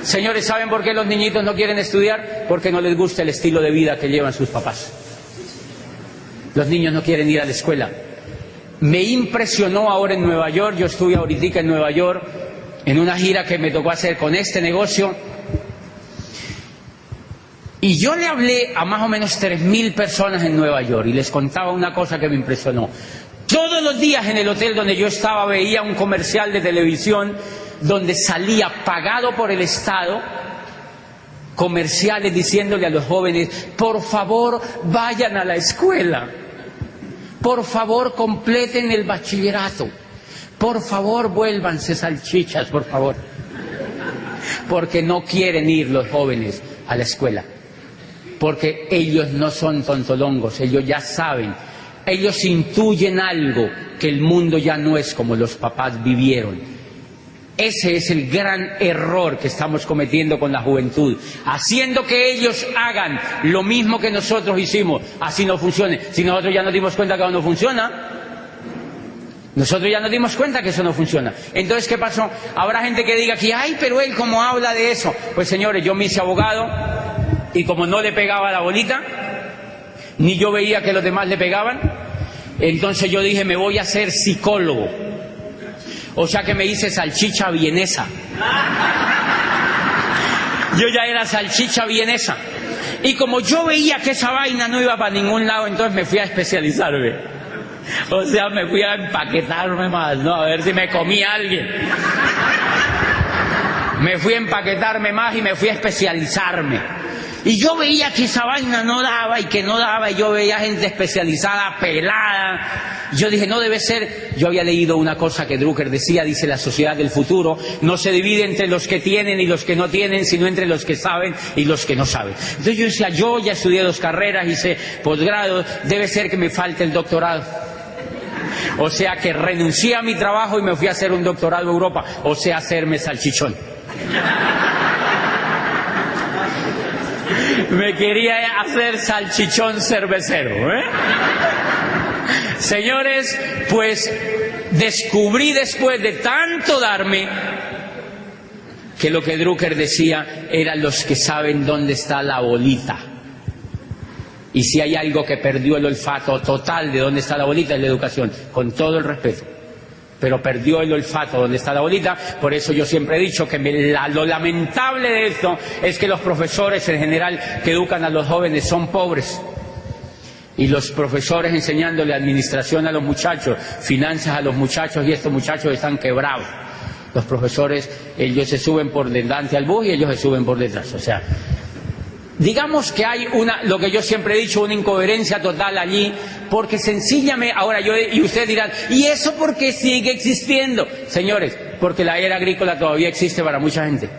Señores, ¿saben por qué los niñitos no quieren estudiar? Porque no les gusta el estilo de vida que llevan sus papás. Los niños no quieren ir a la escuela. Me impresionó ahora en Nueva York, yo estuve ahorita en Nueva York, en una gira que me tocó hacer con este negocio, y yo le hablé a más o menos 3,000 personas en Nueva York y les contaba una cosa que me impresionó. Todos los días en el hotel donde yo estaba veía un comercial de televisión donde salía pagado por el Estado comerciales diciéndole a los jóvenes, por favor vayan a la escuela, por favor completen el bachillerato, por favor vuélvanse salchichas, por favor, porque no quieren ir los jóvenes a la escuela. Porque ellos no son tontolongos, ellos ya saben, ellos intuyen algo, que el mundo ya no es como los papás vivieron. Ese es el gran error que estamos cometiendo con la juventud, haciendo que ellos hagan lo mismo que nosotros hicimos, así no funcione. Si nosotros ya nos dimos cuenta que eso no funciona, nosotros ya nos dimos cuenta que eso no funciona. Entonces, ¿qué pasó? Habrá gente que diga que, ay, pero él cómo habla de eso. Pues señores, yo me hice abogado, y como no le pegaba la bolita, ni yo veía que los demás le pegaban, entonces yo dije, me voy a hacer psicólogo. O sea que me hice salchicha vienesa. Yo ya era salchicha vienesa. Y como yo veía que esa vaina no iba para ningún lado, entonces me fui a especializarme. O sea, me fui a empaquetarme más, ¿no? A ver si me comía alguien. Me fui a empaquetarme más y me fui a especializarme. Y yo veía que esa vaina no daba y que no daba, y yo veía gente especializada, pelada. Yo dije, no debe ser. Yo había leído una cosa que Drucker decía, dice, la sociedad del futuro no se divide entre los que tienen y los que no tienen, sino entre los que saben y los que no saben. Entonces yo decía, yo ya estudié 2 carreras, hice posgrado, debe ser que me falte el doctorado. O sea que renuncié a mi trabajo y me fui a hacer un doctorado en Europa, o sea, hacerme salchichón. Me quería hacer salchichón cervecero, ¿eh? Señores, pues descubrí después de tanto darme que lo que Drucker decía eran los que saben dónde está la bolita. Y si hay algo que perdió el olfato total de dónde está la bolita es la educación, con todo el respeto. Pero perdió el olfato donde está la bolita. Por eso yo siempre he dicho que lo lamentable de esto es que los profesores en general que educan a los jóvenes son pobres. Y los profesores enseñándole administración a los muchachos, finanzas a los muchachos, y estos muchachos están quebrados. Los profesores, ellos se suben por delante al bus y ellos se suben por detrás. O sea, digamos que hay lo que yo siempre he dicho, una incoherencia total allí, porque sencillamente, ahora y ustedes dirán, ¿y eso por qué sigue existiendo? Señores, porque la era agrícola todavía existe para mucha gente.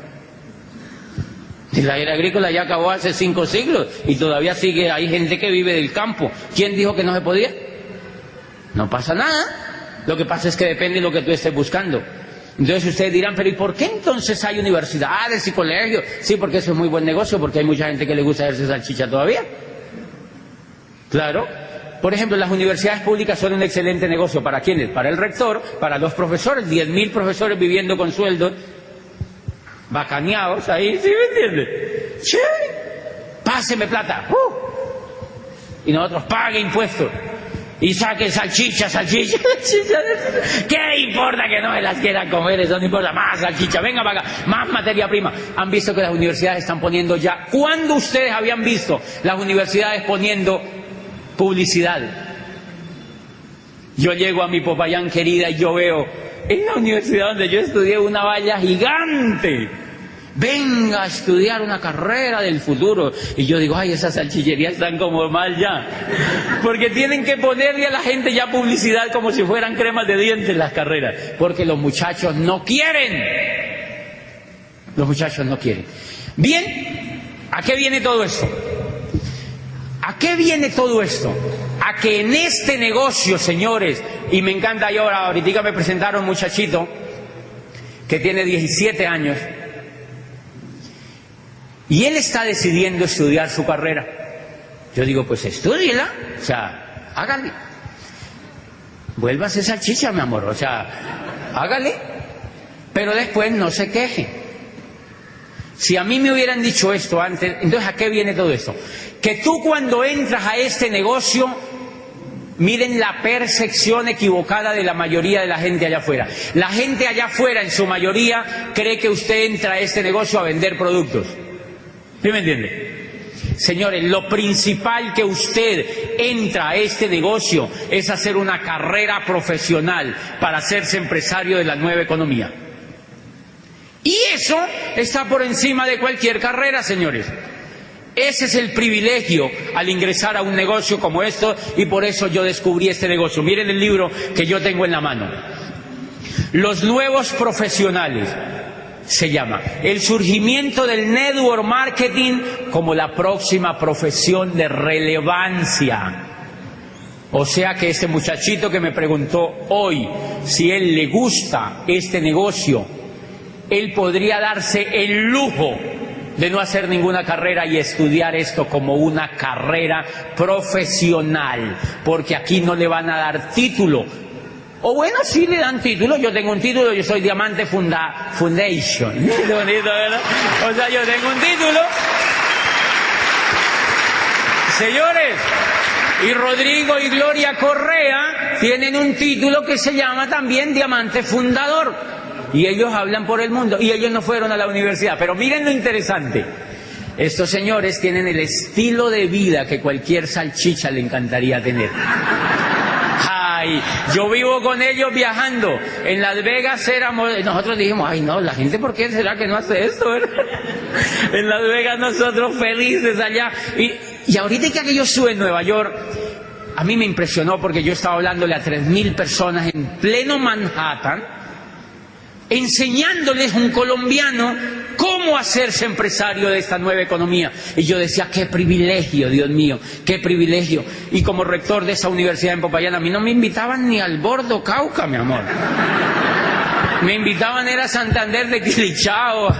Y la era agrícola ya acabó hace 5 siglos y todavía sigue, hay gente que vive del campo. ¿Quién dijo que no se podía? No pasa nada. Lo que pasa es que depende de lo que tú estés buscando. Entonces ustedes dirán, pero ¿y por qué entonces hay universidades y colegios? Sí, porque eso es muy buen negocio, porque hay mucha gente que le gusta hacerse salchicha todavía. Claro. Por ejemplo, las universidades públicas son un excelente negocio. ¿Para quiénes? Para el rector, para los profesores, 10.000 profesores viviendo con sueldos bacaneados ahí, ¿sí me entiende? ¡Sí! Páseme plata. Y nosotros pague impuestos. Y saque salchicha. ¿Qué importa que no me las quieran comer? Eso no importa. Más salchicha, venga para acá, más materia prima. Han visto que las universidades están poniendo ya. ¿Cuándo ustedes habían visto las universidades poniendo publicidad? Yo llego a mi Popayán querida y yo veo en la universidad donde yo estudié una valla gigante. Venga a estudiar una carrera del futuro. Y yo digo, ay, esas salchicherías están como mal ya. Porque tienen que ponerle a la gente ya publicidad como si fueran cremas de dientes las carreras. Porque los muchachos no quieren. Los muchachos no quieren. Bien, ¿a qué viene todo esto? ¿A qué viene todo esto? A que en este negocio, señores, y me encanta, yo ahorita me presentaron un muchachito que tiene 17 años, y él está decidiendo estudiar su carrera. Yo digo, pues estúdiela, o sea, hágale. Vuélvase salchicha, mi amor, o sea, hágale. Pero después no se queje. Si a mí me hubieran dicho esto antes, entonces ¿a qué viene todo esto? Que tú cuando entras a este negocio, miren la percepción equivocada de la mayoría de la gente allá afuera. La gente allá afuera, en su mayoría, cree que usted entra a este negocio a vender productos. ¿Sí me entiende? Señores, lo principal que usted entra a este negocio es hacer una carrera profesional para hacerse empresario de la nueva economía. Y eso está por encima de cualquier carrera, señores. Ese es el privilegio al ingresar a un negocio como esto, y por eso yo descubrí este negocio. Miren el libro que yo tengo en la mano. Los nuevos profesionales. Se llama el surgimiento del network marketing como la próxima profesión de relevancia. O sea que este muchachito que me preguntó hoy si él le gusta este negocio, él podría darse el lujo de no hacer ninguna carrera y estudiar esto como una carrera profesional, porque aquí no le van a dar título. O bueno, sí le dan título. Yo tengo un título, yo soy Diamante Foundation. Qué bonito, ¿verdad? O sea, yo tengo un título. Señores, y Rodrigo y Gloria Correa tienen un título que se llama también Diamante Fundador. Y ellos hablan por el mundo. Y ellos no fueron a la universidad. Pero miren lo interesante. Estos señores tienen el estilo de vida que cualquier salchicha le encantaría tener. Ay, yo vivo con ellos viajando. En Las Vegas nosotros dijimos, ay no, la gente, ¿por qué será que no hace esto? En Las Vegas nosotros felices allá. Y ahorita que yo estuve en Nueva York, a mí me impresionó porque yo estaba hablándole a 3.000 personas en pleno Manhattan, enseñándoles un colombiano cómo hacerse empresario de esta nueva economía. Y yo decía, qué privilegio, Dios mío, qué privilegio. Y como rector de esa universidad en Popayán, a mí no me invitaban ni al Bordo Cauca, mi amor. Me invitaban era a Santander de Quilichao,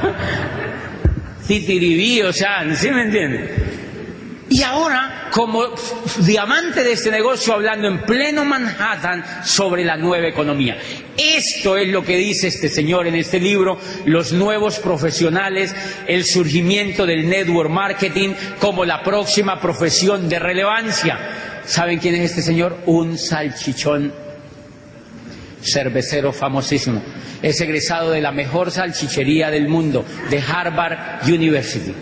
Titiribí, o sea, ¿sí me entiendes? Y ahora, como diamante de este negocio, hablando en pleno Manhattan sobre la nueva economía. Esto es lo que dice este señor en este libro, los nuevos profesionales, el surgimiento del network marketing como la próxima profesión de relevancia. ¿Saben quién es este señor? Un salchichón cervecero famosísimo. Es egresado de la mejor salchichería del mundo, de Harvard University.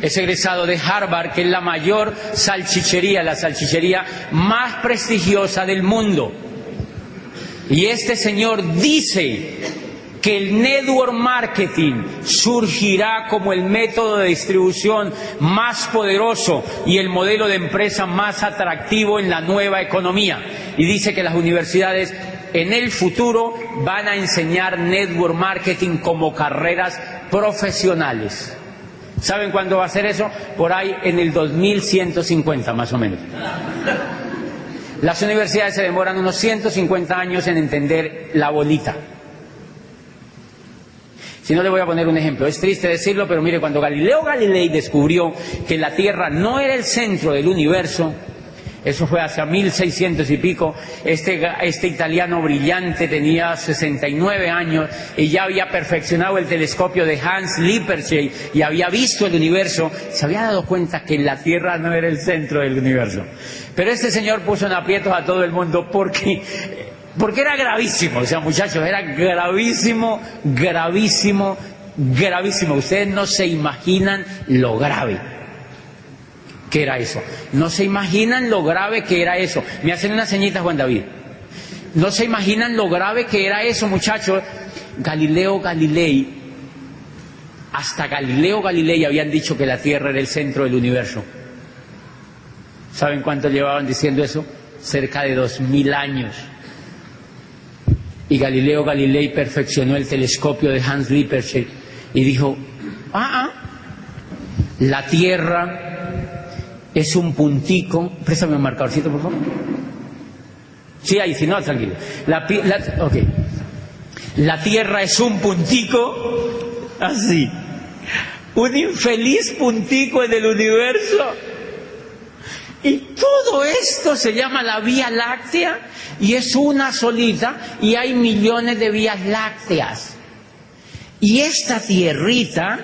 Es egresado de Harvard, que es la mayor salchichería, la salchichería más prestigiosa del mundo. Y este señor dice que el network marketing surgirá como el método de distribución más poderoso y el modelo de empresa más atractivo en la nueva economía. Y dice que las universidades en el futuro van a enseñar network marketing como carreras profesionales. ¿Saben cuándo va a ser eso? Por ahí en el 2150 más o menos. Las universidades se demoran unos 150 años en entender la bolita. Si no, le voy a poner un ejemplo. Es triste decirlo, pero mire, cuando Galileo Galilei descubrió que la Tierra no era el centro del universo, eso fue hacia 1600 y pico, este italiano brillante tenía 69 años y ya había perfeccionado el telescopio de Hans Lippershey y había visto el universo, se había dado cuenta que la Tierra no era el centro del universo. Pero este señor puso en aprietos a todo el mundo porque era gravísimo, o sea, muchachos, era gravísimo. Ustedes no se imaginan lo grave que era eso. No se imaginan lo grave que era eso. Me hacen una ceñita, Juan David. No se imaginan lo grave que era eso, muchachos. Galileo Galilei, hasta Galileo Galilei habían dicho que la Tierra era el centro del universo. ¿Saben cuánto llevaban diciendo eso? Cerca de 2000 años. Y Galileo Galilei perfeccionó el telescopio de Hans Lippershey y dijo, la Tierra es un puntico. Préstame un marcadorcito, por favor. Sí, ahí, si no, tranquilo. Okay. La Tierra es un puntico, así. Un infeliz puntico en el universo. Y todo esto se llama la Vía Láctea y es una solita y hay millones de vías lácteas. Y esta tierrita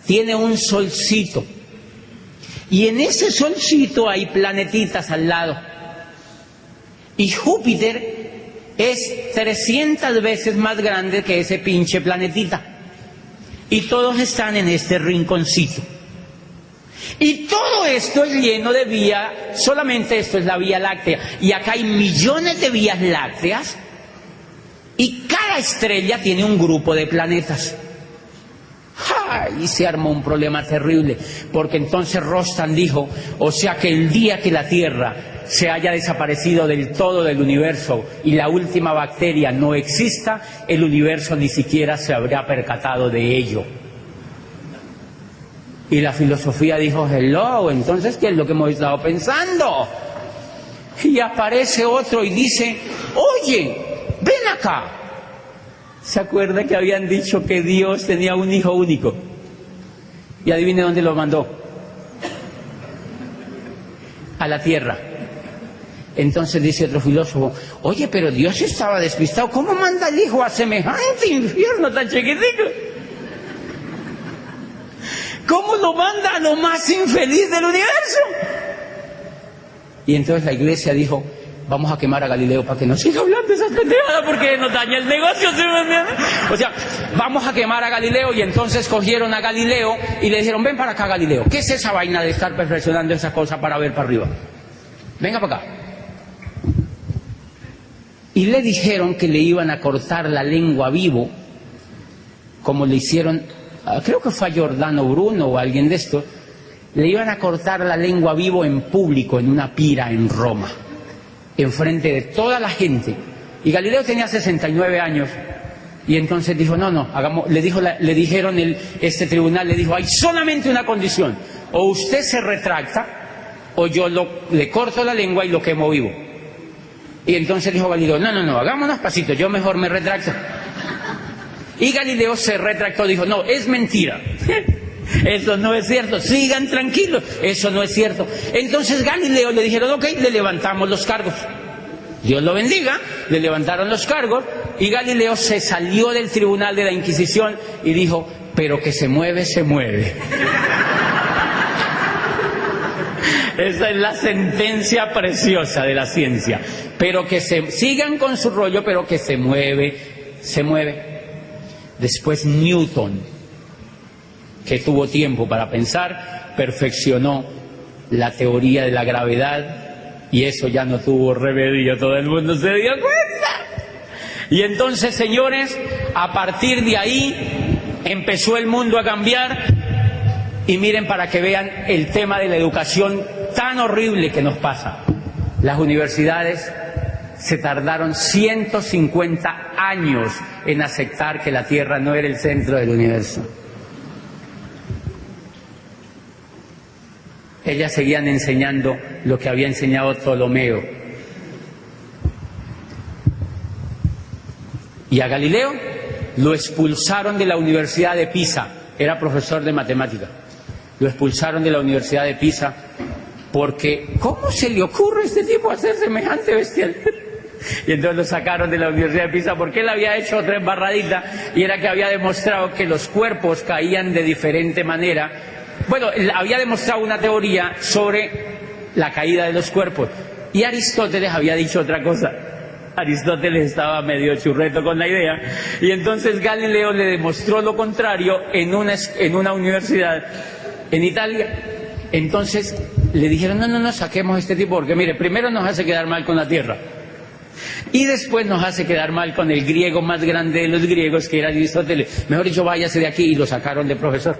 tiene un solcito. Y en ese solcito hay planetitas al lado. Y Júpiter es 300 veces más grande que ese pinche planetita. Y todos están en este rinconcito. Y todo esto es lleno de vías, solamente esto es la Vía Láctea. Y acá hay millones de vías lácteas. Y cada estrella tiene un grupo de planetas. Y se armó un problema terrible, porque entonces Rostan dijo, o sea que el día que la Tierra se haya desaparecido del todo del universo y la última bacteria no exista, el universo ni siquiera se habrá percatado de ello. Y la filosofía dijo, hello, entonces ¿qué es lo que hemos estado pensando? Y aparece otro y dice, oye, ven acá. ¿Se acuerda que habían dicho que Dios tenía un hijo único? Y adivine dónde lo mandó. A la Tierra. Entonces dice otro filósofo, oye, pero Dios estaba despistado. ¿Cómo manda el hijo a semejante infierno tan chiquitico? ¿Cómo lo manda a lo más infeliz del universo? Y entonces la iglesia dijo, vamos a quemar a Galileo para que no siga hablando esas pendejadas porque nos daña el negocio, ¿sí me entiendes? O sea, vamos a quemar a Galileo. Y entonces cogieron a Galileo y le dijeron, ven para acá, Galileo, ¿qué es esa vaina de estar perfeccionando esa cosa para ver para arriba? Venga para acá. y le dijeron que le iban a cortar la lengua vivo, como le hicieron, creo que fue a Giordano Bruno o a alguien de estos, le iban a cortar la lengua vivo en público, en una pira en Roma, enfrente de toda la gente. Y Galileo tenía 69 años, y entonces dijo, no, hagamos, le dijeron, este tribunal le dijo, hay solamente una condición, o usted se retracta, o yo le corto la lengua y lo quemo vivo. Y entonces dijo Galileo, no, hagámonos pasitos, yo mejor me retracto. Y Galileo se retractó, dijo, no, es mentira. Eso no es cierto, sigan tranquilos, eso no es cierto. Entonces Galileo le dijeron, ok, le levantamos los cargos. Dios lo bendiga, le levantaron los cargos y Galileo se salió del tribunal de la Inquisición y dijo, pero que se mueve, se mueve. Esa es la sentencia preciosa de la ciencia. Pero que sigan con su rollo, pero que se mueve, se mueve. Después Newton, que tuvo tiempo para pensar, perfeccionó la teoría de la gravedad y eso ya no tuvo remedio, todo el mundo se dio cuenta. Y entonces, señores, a partir de ahí empezó el mundo a cambiar y miren para que vean el tema de la educación tan horrible que nos pasa. Las universidades se tardaron 150 años en aceptar que la Tierra no era el centro del universo. Ellas seguían enseñando lo que había enseñado Ptolomeo. Y a Galileo lo expulsaron de la Universidad de Pisa, era profesor de matemáticas. Lo expulsaron de la Universidad de Pisa porque, ¿cómo se le ocurre a este tipo hacer semejante bestial? Y entonces lo sacaron de la Universidad de Pisa porque él había hecho otra embarradita y era que había demostrado que los cuerpos caían de diferente manera. Bueno, había demostrado una teoría sobre la caída de los cuerpos y Aristóteles había dicho otra cosa. Aristóteles estaba medio churreto con la idea y entonces Galileo le demostró lo contrario en una universidad en Italia. Entonces le dijeron, no, saquemos a este tipo porque mire, primero nos hace quedar mal con la Tierra y después nos hace quedar mal con el griego más grande de los griegos, que era Aristóteles. Mejor dicho, váyase de aquí, y lo sacaron de profesor.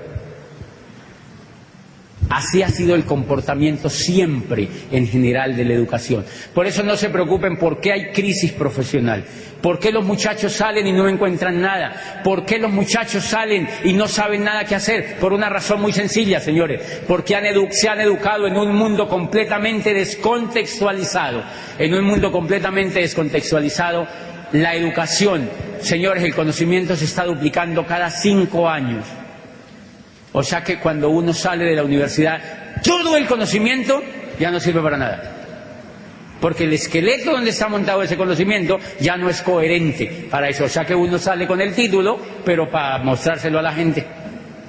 Así ha sido el comportamiento siempre en general de la educación. Por eso no se preocupen por qué hay crisis profesional, por qué los muchachos salen y no encuentran nada, por qué los muchachos salen y no saben nada qué hacer. Por una razón muy sencilla, señores, porque se han educado en un mundo completamente descontextualizado. En un mundo completamente descontextualizado, la educación, señores, el conocimiento se está duplicando cada 5 años. O sea que cuando uno sale de la universidad, todo el conocimiento ya no sirve para nada. Porque el esqueleto donde está montado ese conocimiento ya no es coherente para eso. O sea que uno sale con el título, pero para mostrárselo a la gente.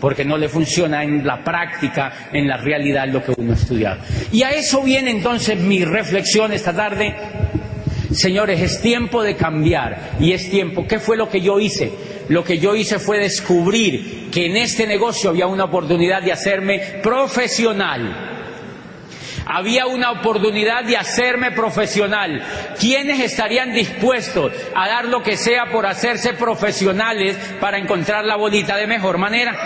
Porque no le funciona en la práctica, en la realidad, lo que uno ha estudiado. Y a eso viene entonces mi reflexión esta tarde. Señores, es tiempo de cambiar y es tiempo. ¿Qué fue lo que yo hice? Lo que yo hice fue descubrir que en este negocio había una oportunidad de hacerme profesional. Había una oportunidad de hacerme profesional. ¿Quiénes estarían dispuestos a dar lo que sea por hacerse profesionales para encontrar la bolita de mejor manera?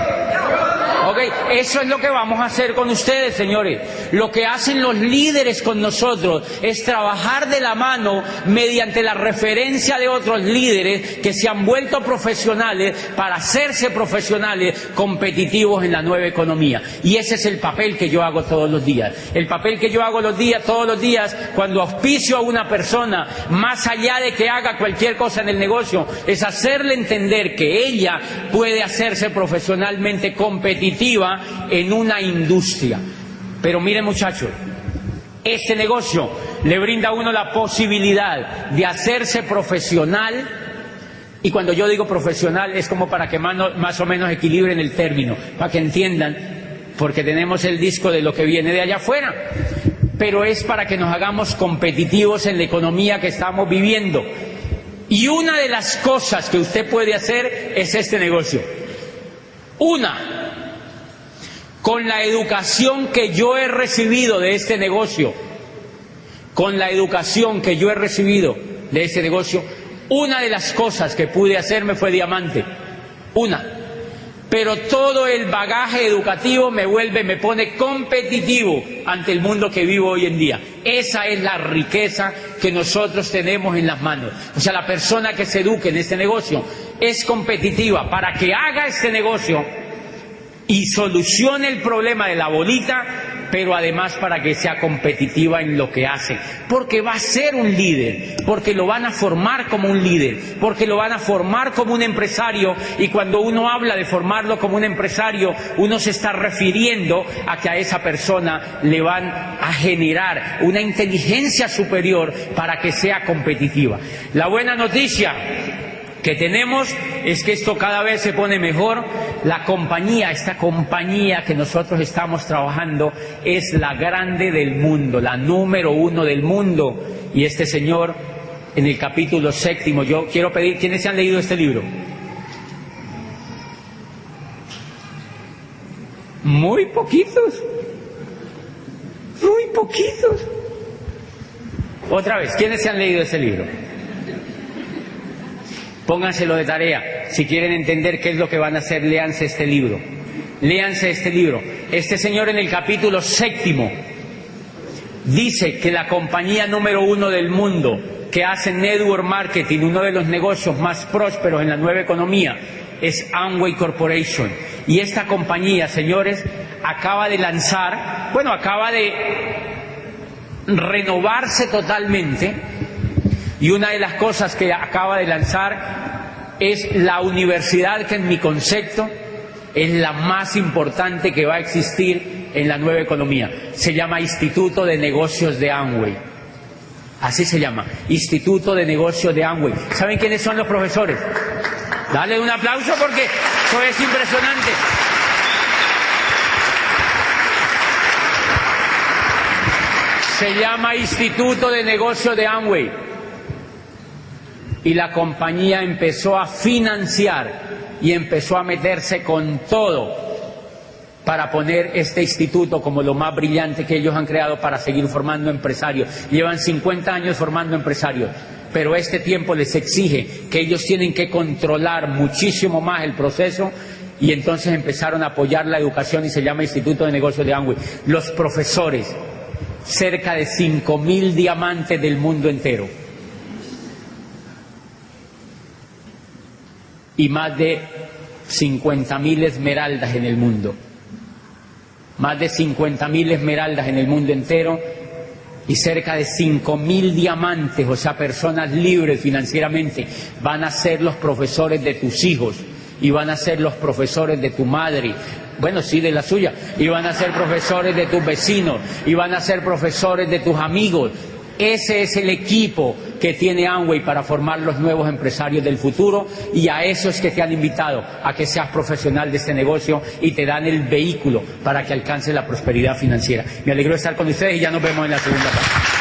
Ok, eso es lo que vamos a hacer con ustedes, señores. Lo que hacen los líderes con nosotros es trabajar de la mano mediante la referencia de otros líderes que se han vuelto profesionales para hacerse profesionales competitivos en la nueva economía. Y ese es el papel que yo hago todos los días. El papel que yo hago todos los días cuando auspicio a una persona, más allá de que haga cualquier cosa en el negocio, es hacerle entender que ella puede hacerse profesionalmente competitiva en una industria. Pero miren, muchachos, este negocio le brinda a uno la posibilidad de hacerse profesional, y cuando yo digo profesional es como para que más o menos equilibren el término, para que entiendan, porque tenemos el disco de lo que viene de allá afuera, pero es para que nos hagamos competitivos en la economía que estamos viviendo. Y una de las cosas que usted puede hacer es este negocio. Con la educación que yo he recibido de este negocio, con la educación que yo he recibido, de ese negocio, una de las cosas que pude hacerme fue diamante, una. Pero todo el bagaje educativo me pone competitivo ante el mundo que vivo hoy en día. Esa es la riqueza que nosotros tenemos en las manos. O sea, la persona que se eduque en este negocio es competitiva para que haga este negocio y solucione el problema de la bolita, pero además para que sea competitiva en lo que hace, porque va a ser un líder, porque lo van a formar como un líder, porque lo van a formar como un empresario, y cuando uno habla de formarlo como un empresario, uno se está refiriendo a que a esa persona le van a generar una inteligencia superior para que sea competitiva. La buena noticia que tenemos es que esto cada vez se pone mejor. La compañía, esta compañía que nosotros estamos trabajando, es la grande del mundo, la número 1 del mundo. Y este señor, en el capítulo 7, yo quiero pedir, ¿quiénes se han leído este libro? Muy poquitos. Muy poquitos. Otra vez, ¿quiénes se han leído este libro? Pónganselo de tarea. Si quieren entender qué es lo que van a hacer, léanse este libro. Léanse este libro. Este señor en el capítulo 7 dice que la compañía número 1 del mundo que hace network marketing, uno de los negocios más prósperos en la nueva economía, es Amway Corporation. Y esta compañía, señores, acaba de renovarse totalmente. Y una de las cosas que acaba de lanzar es la universidad que, en mi concepto, es la más importante que va a existir en la nueva economía. Se llama Instituto de Negocios de Amway. Así se llama, Instituto de Negocios de Amway. ¿Saben quiénes son los profesores? Dale un aplauso porque eso es impresionante. Se llama Instituto de Negocios de Amway. Y la compañía empezó a financiar y empezó a meterse con todo para poner este instituto como lo más brillante que ellos han creado para seguir formando empresarios. Llevan 50 años formando empresarios, pero este tiempo les exige que ellos tienen que controlar muchísimo más el proceso, y entonces empezaron a apoyar la educación y se llama Instituto de Negocios de Amway. Los profesores, cerca de 5.000 diamantes del mundo entero. Y más de 50.000 esmeraldas en el mundo. Más de 50.000 esmeraldas en el mundo entero y cerca de 5.000 diamantes, o sea, personas libres financieramente, van a ser los profesores de tus hijos y van a ser los profesores de tu madre. Bueno, sí, de la suya. Y van a ser profesores de tus vecinos y van a ser profesores de tus amigos. Ese es el equipo que tiene Amway para formar los nuevos empresarios del futuro, y a esos que te han invitado a que seas profesional de este negocio y te dan el vehículo para que alcances la prosperidad financiera. Me alegro de estar con ustedes y ya nos vemos en la segunda parte.